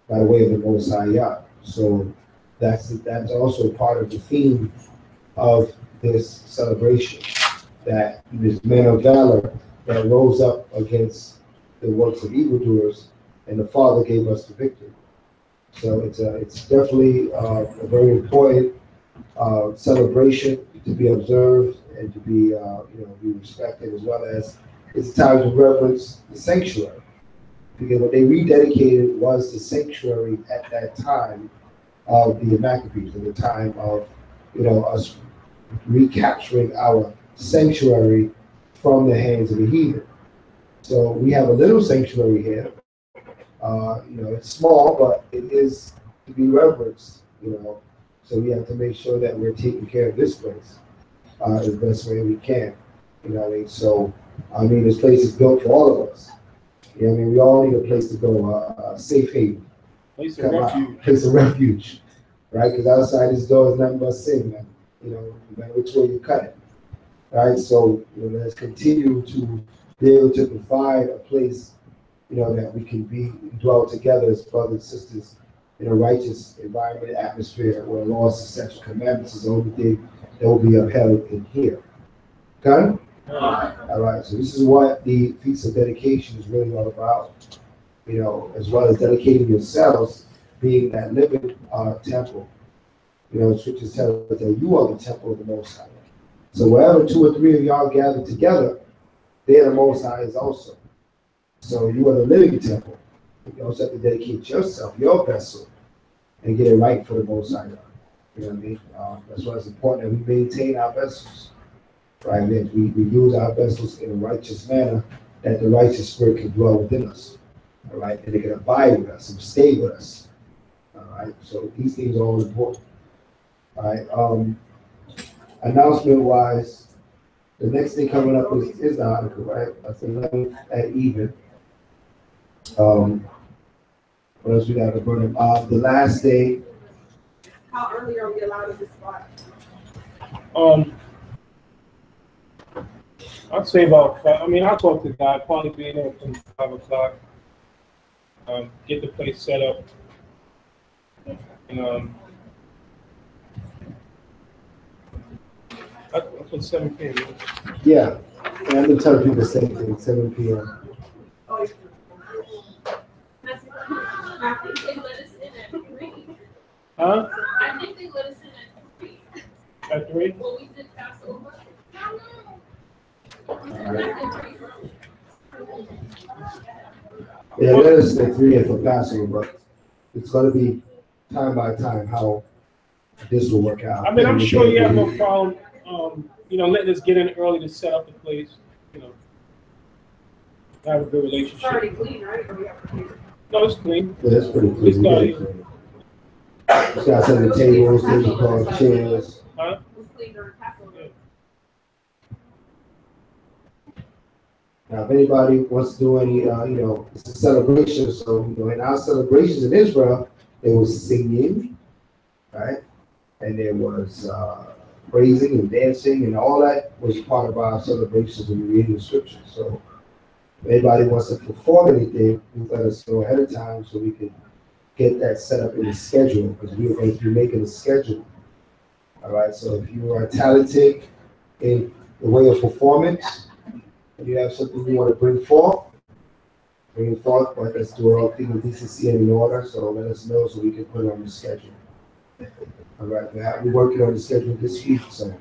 by way of the Most High Yah. So that's also part of the theme of this celebration, that this man of valor that rose up against the works of evildoers, and the Father gave us the victory. So it's definitely a very important celebration to be observed and to be you know, be respected, as well as it's a time to reverence the sanctuary, because what they rededicated was the sanctuary at that time of the Maccabees, at the time of, you know, us recapturing our sanctuary from the hands of the heathen. So we have a little sanctuary here. You know, it's small, but it is to be reverenced, you know. So we have to make sure that we're taking care of this place the best way we can. You know what I mean? So, I mean, this place is built for all of us. You know what I mean? We all need a place to go, a safe haven. Place of refuge. Place of refuge, right? Because outside this door is nothing but sin, man. You know, no matter which way you cut it. Right? So, you know, let's continue to be able to provide a place, you know, that we can dwell together as brothers and sisters in a righteous environment, atmosphere, where laws and sexual commandments is the only thing that will be upheld in here. Okay? All right. So this is what the Feast of Dedication is really all about. You know, as well as dedicating yourselves, being that living temple. You know, scriptures tell us that you are the temple of the Most High. So wherever 2 or 3 of y'all gather together, there the Most High is also. So you are the living temple. You also have to dedicate yourself, your vessel, and get it right for the Most High God. You know what I mean? That's why it's important that we maintain our vessels, right? That we use our vessels in a righteous manner, that the righteous spirit can dwell within us, all right? And they can abide with us and stay with us, all right? So these things are all important, all right? Announcement-wise, the next thing coming up is the article, right? That's 11th at even. What else we got to burn up? The last day. How early are we allowed in this spot? I'd say about 5. I mean, I'll talk to God, probably be there from 5 o'clock. Get the place set up. And I put 7 p.m. Yeah, and I've been telling people the same thing, 7 p.m. Oh, yeah. I think they let us in at 3. Huh? I think they let us in at 3. At 3? When we did Passover. Yeah, let us say 3 for Passover, but it's going to be time by time how this will work out. I mean, I'm sure you have no problem, letting us get in early to set up the place, have a good It's already relationship. clean, right? Or we have to clean it? No, it's clean. Yeah, that's pretty It's cool. It's got some of the tables, tablecloth, chairs. Huh? It's clean during Passover. Now, if anybody wants to do any, it's a celebration. So, in our celebrations in Israel, there was singing, right? And there was praising and dancing, and all that was part of our celebrations when we read the scriptures. So, if anybody wants to perform anything, you let us know ahead of time so we can get that set up in the schedule, because we're going to be making a schedule. All right, so if you are talented in the way of performance, and you have something you want to bring it forth, but let's do all things with decency and in order, so let us know so we can put it on the schedule. All right, we're working on the schedule this week, so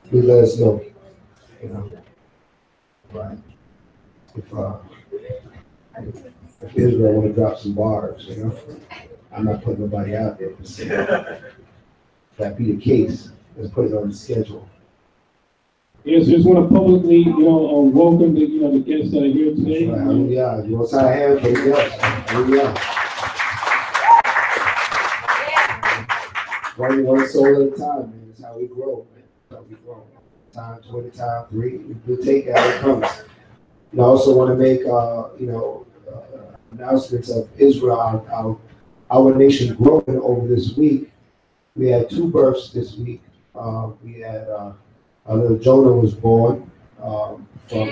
please let us know. Right. If Israel want to drop some bars, I'm not putting nobody out there. That be the case, let's put it on the schedule. Yes, just want to publicly, welcome the guests that are here today. Hallelujah. You want to sign a hand for the guests? Hallelujah. One soul at a time, man. That's how we grow, man. That's how we grow. Time 20, time 3. We'll take it how it comes. And I also want to make, announcements of Israel, our nation growing over this week. We had 2 births this week. We had our little Jonah was born from and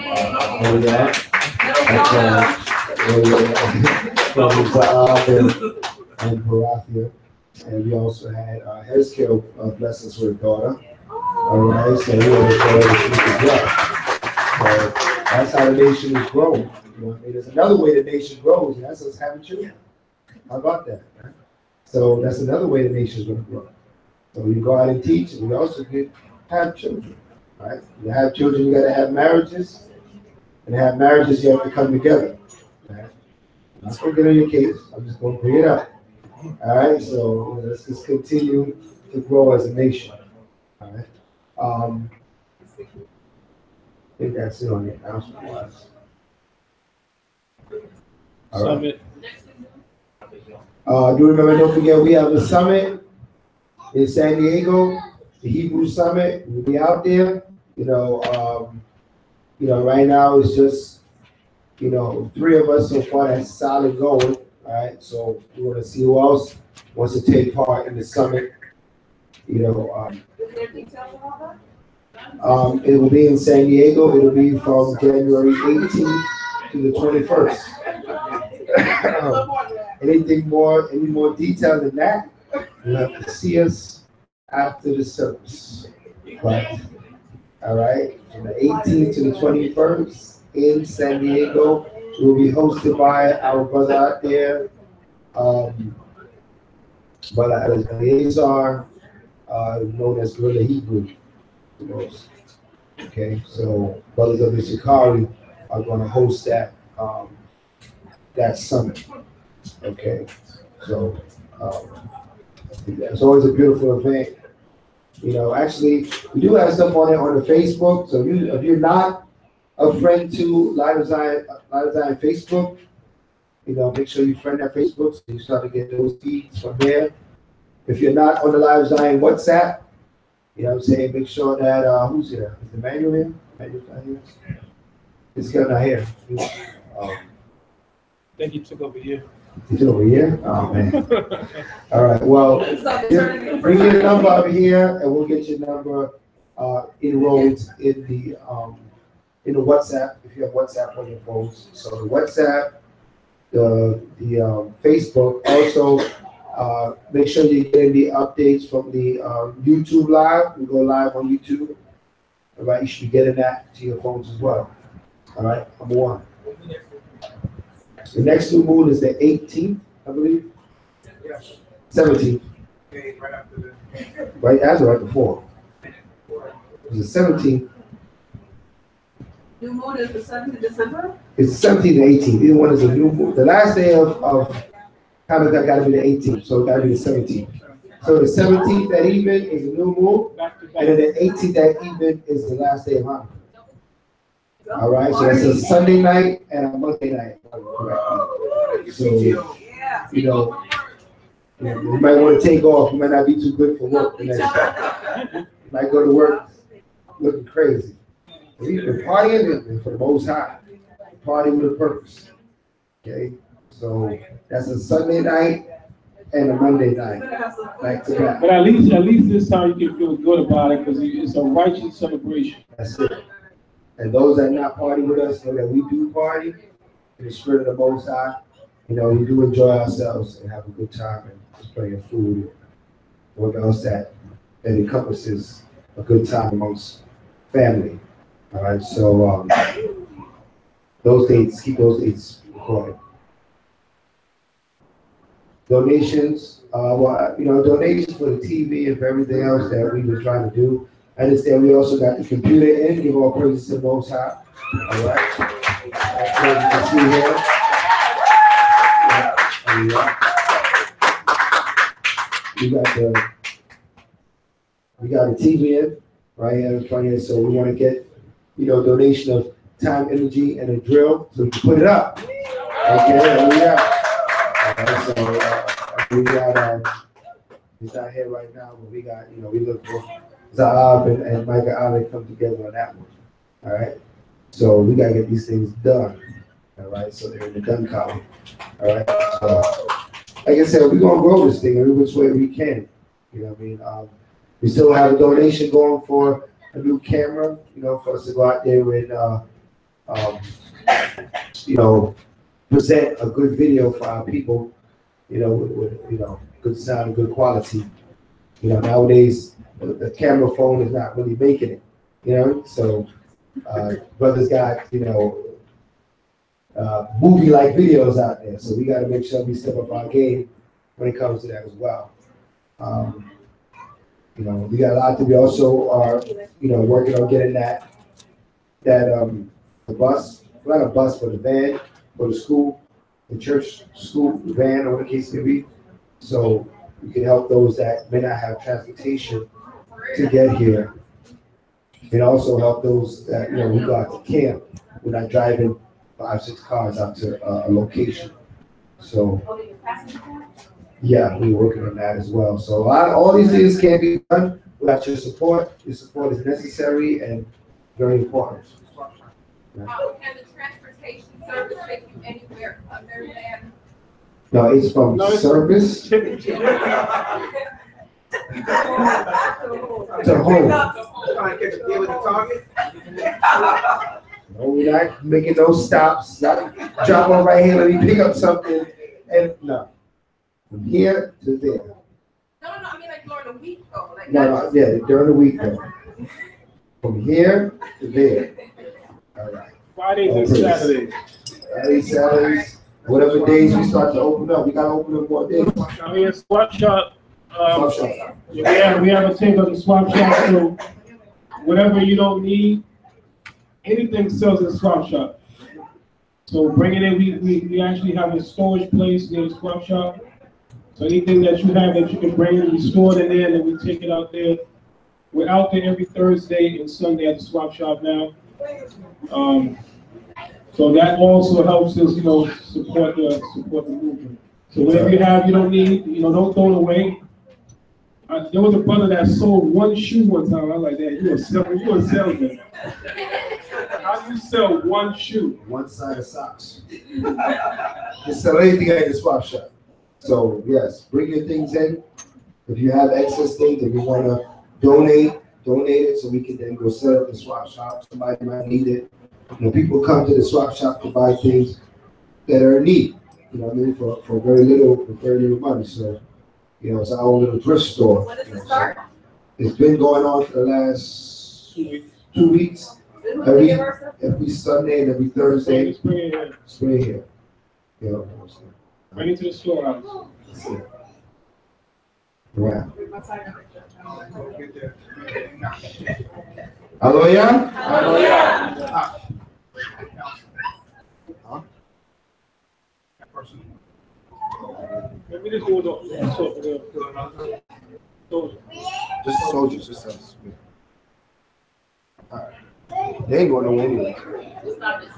Parathia. And we also had Hezkel bless us with a daughter. All right, so we want to show as well. So that's how the nation is growing. There's another way the nation grows, and that's us having children. How about that? Right? So that's another way the nation is going to grow. So we go out and teach, and we also have children. Right? You have children, you got to have marriages, and to have marriages, you have to come together. Right? I'm not going to get on your case. I'm just going to bring it up. All right, so let's just continue to grow as a nation. All right. I think that's it on the announcement wise. All right. Do remember, don't forget, we have a summit in San Diego, the Hebrew Summit. We'll be out there. Right now it's just, 3 of us so far that's solid going. All right, so we want to see who else wants to take part in the summit. Is there details about that? It will be in San Diego. It will be from January 18th to the 21st. Any more detail than that, you'll have to see us after the service. But, all right, from the 18th to the 21st in San Diego. Will be hosted by our brother out there, Brother Eleazar, known as Guerrilla Hebrew. Okay, so brothers of the Shikari are going to host that summit. Okay, so, it's always a beautiful event. You know, actually, we do have stuff on it on the Facebook, so if you're not a friend to Light of Zion Facebook, you know, make sure you friend that Facebook, so you start to get those feeds from there. If you're not on the Light of Zion WhatsApp, you know what I'm saying, make sure that, who's here? Is Emmanuel here? Emmanuel's not here? This guy not here. I think he took over here. He's over here? Oh, man. All right, well, bring your number over here, and we'll get your number, enrolled in the WhatsApp, if you have WhatsApp on your phones. So the WhatsApp, the Facebook, also, make sure you're getting the updates from the YouTube Live. We go live on YouTube. All right, you should be getting that to your phones as well. All right, number one. The next new moon is the 18th, I believe. 17th. Right after the. Right after, right before. It's the 17th. New moon is the 7th of December? It's the 17th and 18th. Either one is a new moon. The last day of Hanukkah got to be the 18th, so it got to be the 17th. So the 17th that evening is a new moon, and then the 18th that evening is the last day of Hanukkah. All right, so that's a Sunday night and a Monday night. So, you know, you might want to take off. You might not be too good for work the next day. You might go to work looking crazy. We've been partying for the Most High. Party with a purpose. Okay, so that's a Sunday night and a Monday night, back to back. But at least this time you can feel good about it because it's a righteous celebration. That's it. And those that not party with us know that we do party in the spirit of the Most High. You know, we do enjoy ourselves and have a good time and just plenty of food. What else that encompasses a good time amongst family. All right, so those dates, keep those dates recorded. Donations, donations for the TV and for everything else that we've been trying to do. I understand we also got the computer in, give all praises to the Most High. All right. As you can see here. We got the TV in right here in front here, so we want to get, donation of time, energy, and a drill, so we can put it up. Okay, there we go. All right, so we got, he's not here right now, but we got, we look for Zaab and Micah Ali come together on that one. All right. So we gotta get these things done. All right. So they're in the gun column. All right. So, like I said, we're gonna grow this thing every which way we can. You know what I mean? We still have a donation going for a new camera, for us to go out there and present a good video for our people, with good sound and good quality. Nowadays the camera phone is not really making it, so brothers got, movie-like videos out there, so we got to make sure we step up our game when it comes to that as well. We got a lot to, we also are, working on getting the bus, not a bus, but a van for the school, the church school van, or the case may be, so we can help those that may not have transportation to get here, and also help those that, we go out to camp. We're not driving 5-6 cars out to a location. So, yeah, we're working on that as well. So all these things can be done without your support. Your support is necessary and very important. Can the transportation service take you anywhere other than? No, it's from service to home. Trying to catch a deal with the target. No, we're not making no stops. Not drop on right here, let me pick up something. And no, from here to there. No, I mean like during the week though. Like No, yeah, during the week though. From here to there. All right. Fridays and Saturdays. Fridays, Saturdays, whatever days we start to open up, we gotta open up more days. I mean, swap shop. Swap shop. We have a table at the swap shop, so whatever you don't need, anything sells in the swap shop. So bring it in. We actually have a storage place near the swap shop. So anything that you have that you can bring in, we store it in there, and then we take it out there. We're out there every Thursday and Sunday at the swap shop now. So that also helps us, support the movement. So whatever you have, you don't need, don't throw it away. There was a brother that sold one shoe one time. I was like, that you're a salesman. How do you sell one shoe? One side of socks. You sell anything at the swap shop. So yes, bring your things in. If you have excess things and you want to donate it so we can then go sell it at the swap shop. Somebody might need it. People come to the swap shop to buy things that are in need. For very little money. So, it's our own little thrift store. When does it start? It's been going on for the last 2 weeks. Every Sunday and every Thursday. Spray here. Bring it to the storehouse. Right. Hallelujah. Hallelujah. Let me just do it. Just soldiers, just us. All right. They ain't going nowhere anyway. Stop it.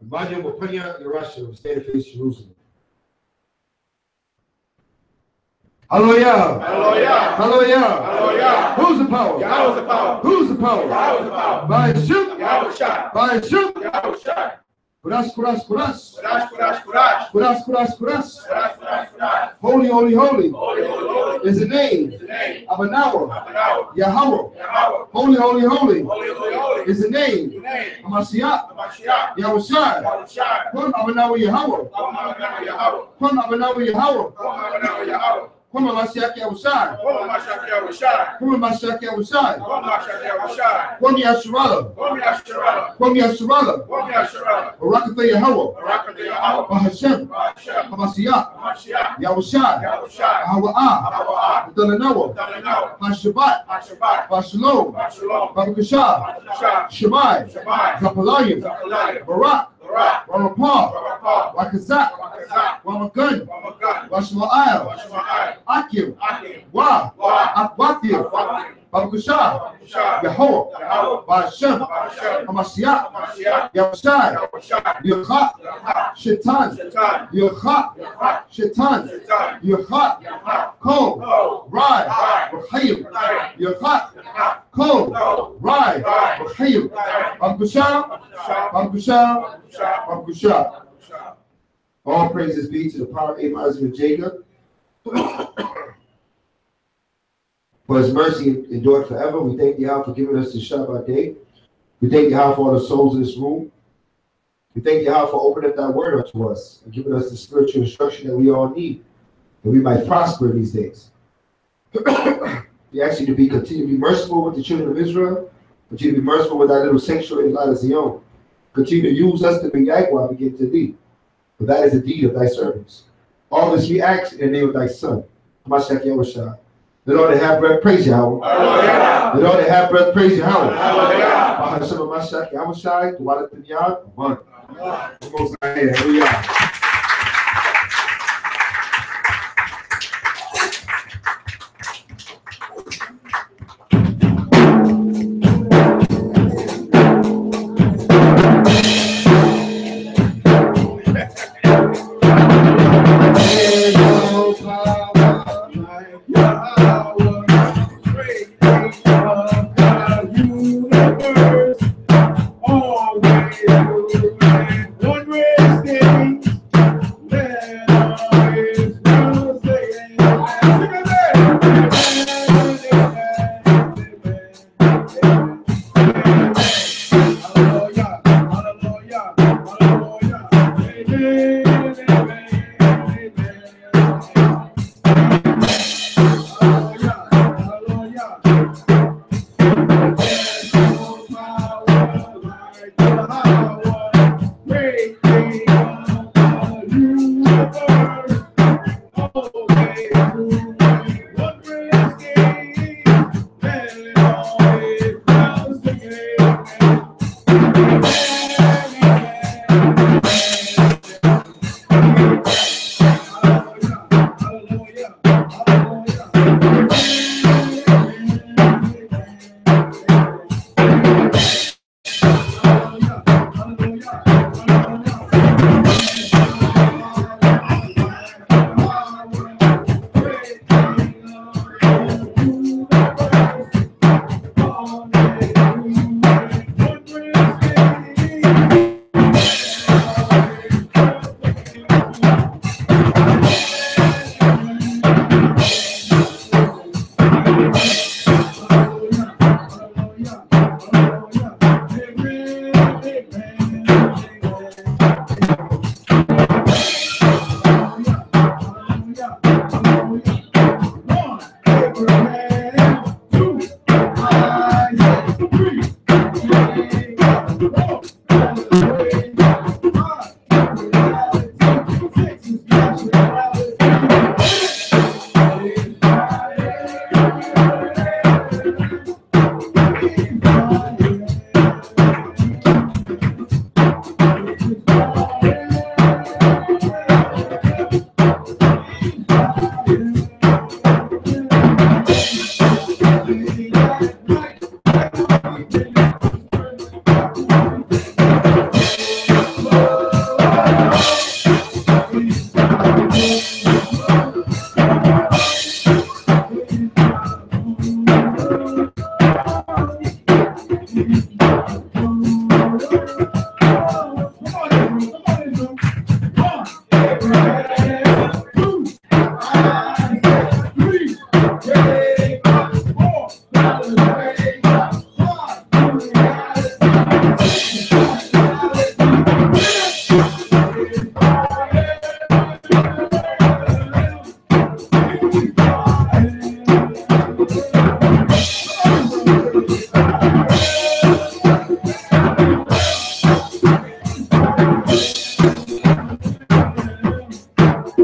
Imagine we're putting out the Russia, we stay to face Jerusalem. Hallelujah. Hallelujah. Hallelujah. Hallelujah. Who's the power? Yahweh's the power. Who's the power? Yahweh's the power. By a ship. Yahweh shot. By a ship. Yahweh shot. Kuras. Kurash. Kuras. Kurash. Holy. Holy. Is the name. Abanawa. Yahweh. Holy. Holy. Is the name. Hamashiach. Yahushua. Kun Abanawa Yahweh. Kun Abanawa Yahweh. Kun Hamashiach Yahushua. Kun Hamashiach Yahushua. Kun Yasharala. Kun Yasharala. Barakatha Yahweh. Bahashem. Hamashiach. Yahushua. Hawa'ah. Dalanawa. Hashabat. Bashalom. Babakashah. Shemai. Zapalayim. Barak. Ramapah. Wakazak. Wamagun. Washma'al. Akim. Wa. Akwathir. Babakashah. Yahweh. Bahashem. Hamashiach. Yahushua. Yachat. Shaitan. Yachat. Shaitan. Yachat. Kol. Rai. Rahim. Yachat. Kol. Rai. Rahim. Babakashah. All praises be to the power of Abraham, Isaac, and Jacob. For his mercy endured forever. We thank Yahweh for giving us the Shabbat day. We thank Yahweh for all the souls in this room. We thank Yahweh for opening up that word unto us and giving us the spiritual instruction that we all need, that we might prosper in these days. We ask you to continue to be merciful with the children of Israel. Continue to be merciful with our little sanctuary in Light of Zion. Continue to use us to be Yahweh begin to thee. For that is the deed of thy servants. All this we ask in the name of thy Son, Hamashiach Yahushua. Let all that have breath praise Yahweh. Let all that have breath praise Yahweh. Bahashem Hamashiach Yahushua. Duwalat Yad. One. Almost there. Hallelujah.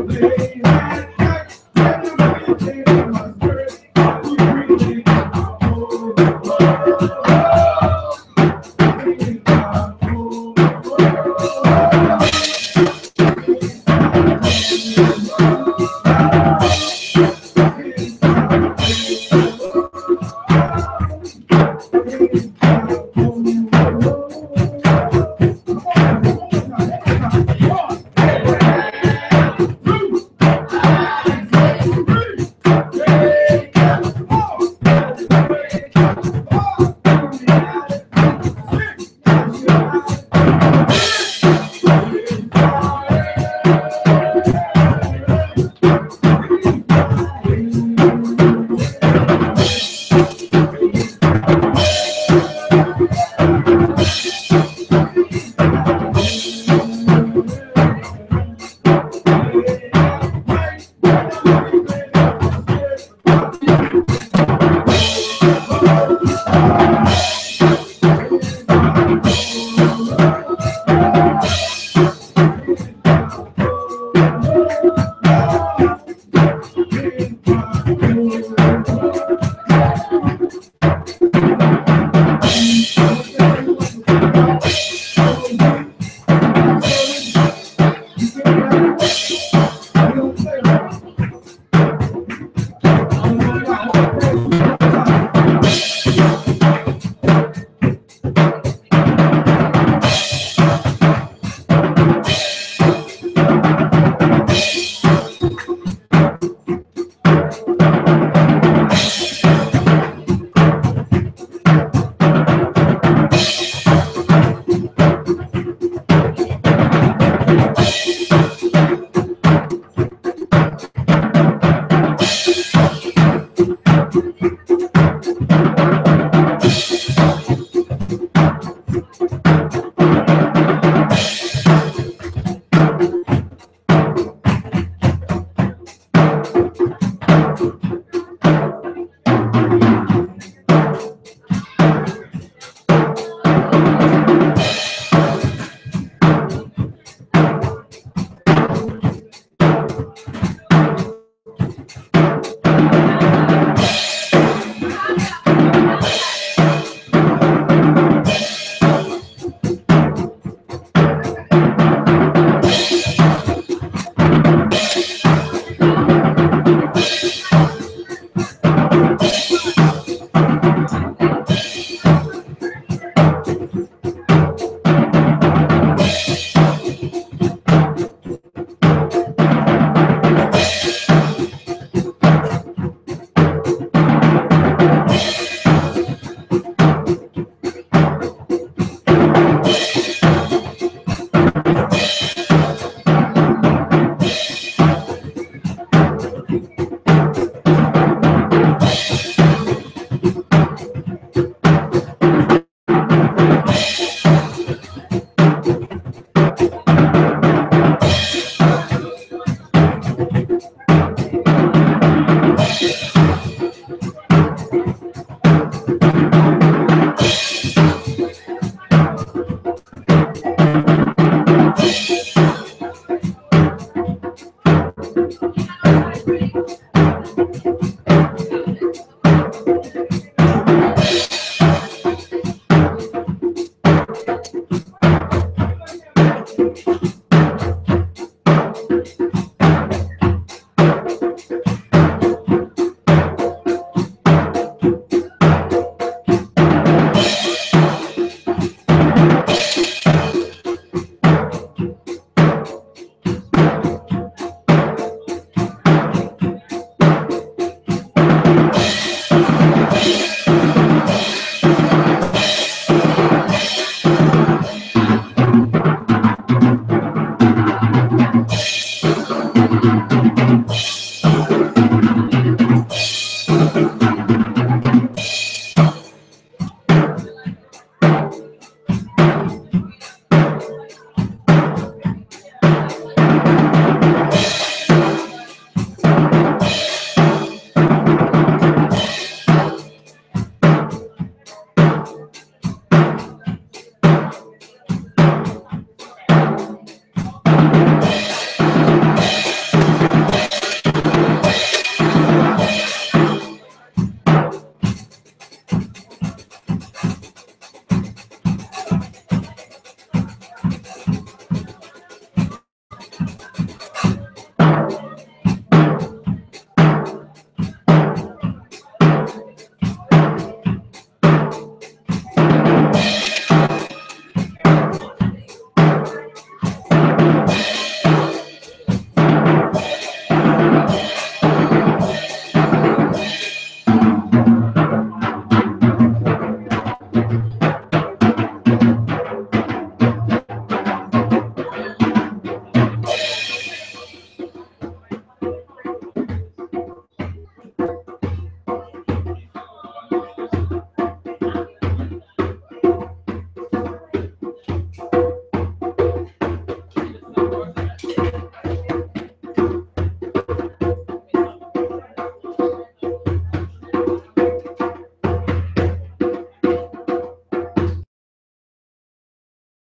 You